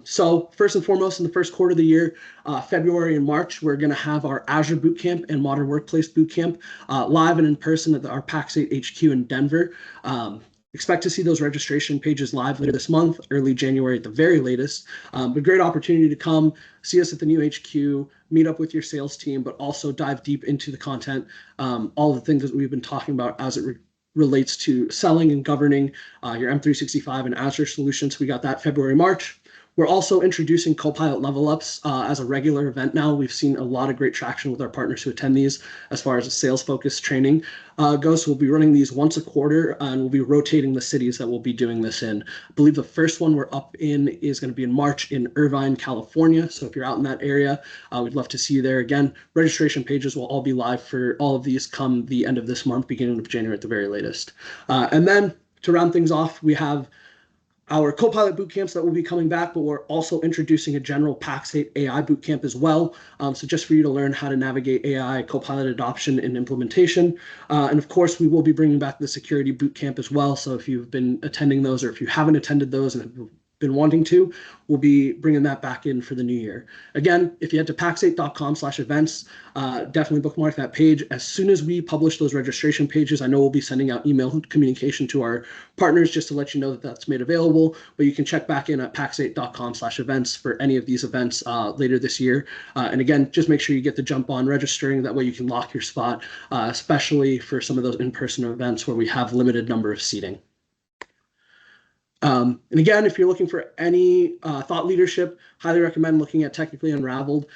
So first and foremost, in the first quarter of the year, February and March, we're going to have our Azure Bootcamp and Modern Workplace Bootcamp live and in person at our Pax8 HQ in Denver. Expect to see those registration pages live later this month, early January at the very latest. But great opportunity to come see us at the new HQ, meet up with your sales team, but also dive deep into the content, all the things that we've been talking about as it relates to selling and governing your M365 and Azure solutions. We got that February, March. We're also introducing Copilot Level Ups as a regular event now. We've seen a lot of great traction with our partners who attend these as far as a sales-focused training goes. So we'll be running these once a quarter, and we'll be rotating the cities that we'll be doing this in. I believe the first one we're up in is going to be in March in Irvine, California. So if you're out in that area, we'd love to see you there. Again, registration pages will all be live for all of these come the end of this month, beginning of January at the very latest. And then to round things off, we have our Copilot bootcamps that will be coming back, but we're also introducing a general Pax8 AI bootcamp as well. So just for you to learn how to navigate AI, Copilot adoption and implementation. And of course, we will be bringing back the security bootcamp as well. So if you've been attending those or if you haven't attended those and have been wanting to. We'll be bringing that back in for the new year. Again, if you head to pax8.com/events, definitely bookmark that page. As soon as we publish those registration pages, I know we'll be sending out email communication to our partners just to let you know that that's made available. But you can check back in at pax8.com/events for any of these events later this year. And again, just make sure you get the jump on registering. That way you can lock your spot, especially for some of those in-person events where we have limited number of seating. And again, if you're looking for any thought leadership, highly recommend looking at Technically Unraveled.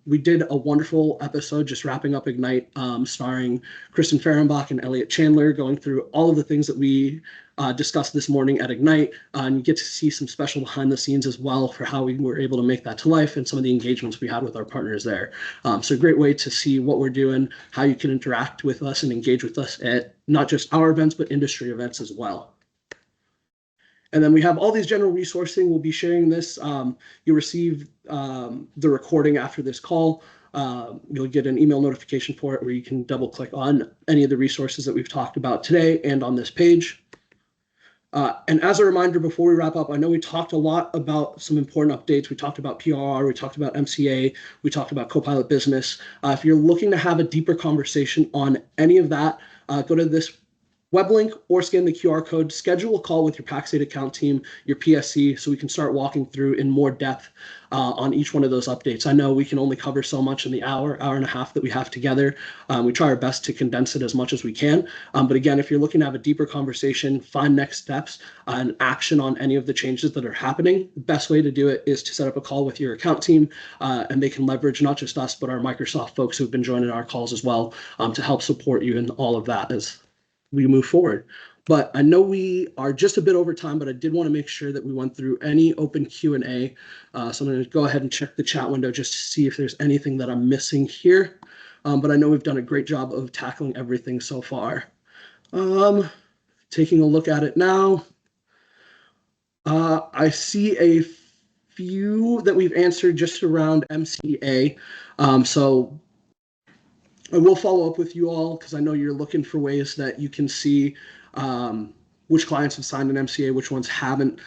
We did a wonderful episode just wrapping up Ignite, starring Kristen Fehrenbach and Elliot Chandler, going through all of the things that we discussed this morning at Ignite. And you get to see some special behind the scenes as well for how we were able to make that to life and some of the engagements we had with our partners there. So a great way to see what we're doing, how you can interact with us and engage with us at not just our events, but industry events as well. And then we have all these general resourcing. We'll be sharing this. You'll receive the recording after this call. You'll get an email notification for it where you can double click on any of the resources that we've talked about today and on this page. And as a reminder, before we wrap up, I know we talked a lot about some important updates. We talked about PRR, we talked about MCA, we talked about Copilot Business. If you're looking to have a deeper conversation on any of that, go to this web link or scan the QR code, schedule a call with your Pax8 account team, your PSC, so we can start walking through in more depth on each one of those updates. I know we can only cover so much in the hour and a half that we have together. We try our best to condense it as much as we can. But again, if you're looking to have a deeper conversation, find next steps and action on any of the changes that are happening, the best way to do it is to set up a call with your account team, and they can leverage not just us, but our Microsoft folks who've been joining our calls as well, to help support you in all of that as we move forward. But I know we are just a bit over time, but I did want to make sure that we went through any open Q&A. So I'm going to go ahead and check the chat window just to see if there's anything that I'm missing here. But I know we've done a great job of tackling everything so far. Taking a look at it now. I see a few that we've answered just around MCA. So I will follow up with you all because I know you're looking for ways that you can see which clients have signed an MCA, which ones haven't.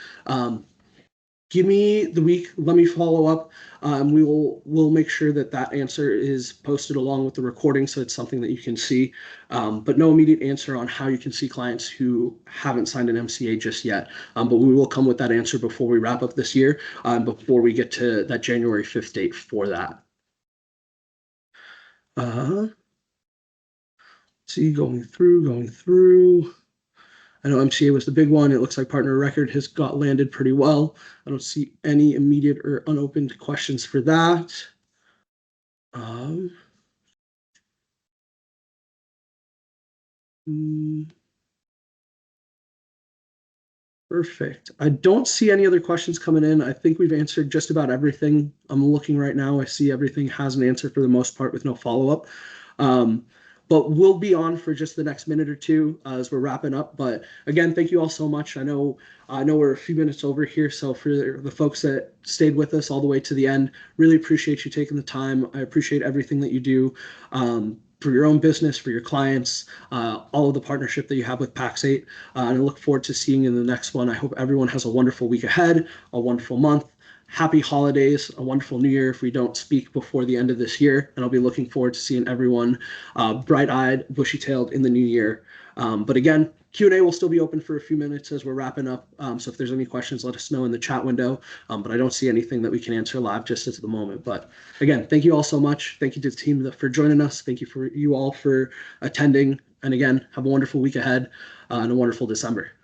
Give me the week. Let me follow up. We'll make sure that that answer is posted along with the recording, so it's something that you can see. But no immediate answer on how you can see clients who haven't signed an MCA just yet. But we will come with that answer before we wrap up this year, before we get to that January 5th date for that. See, going through. I know MCA was the big one. It looks like partner record has got landed pretty well. I don't see any immediate or unopened questions for that. Perfect. I don't see any other questions coming in. I think we've answered just about everything. I'm looking right now. I see everything has an answer for the most part with no follow-up. But we'll be on for just the next minute or two as we're wrapping up. But again, thank you all so much. I know we're a few minutes over here. So for the folks that stayed with us all the way to the end, really appreciate you taking the time. I appreciate everything that you do for your own business, for your clients, all of the partnership that you have with Pax8. And I look forward to seeing you in the next one. I hope everyone has a wonderful week ahead, a wonderful month. Happy holidays, a wonderful new year if we don't speak before the end of this year. And I'll be looking forward to seeing everyone bright-eyed, bushy-tailed in the new year. But again, Q&A will still be open for a few minutes as we're wrapping up. So if there's any questions, let us know in the chat window. But I don't see anything that we can answer live just at the moment. But again, thank you all so much. Thank you to the team for joining us. Thank you for you all for attending. And again, have a wonderful week ahead and a wonderful December.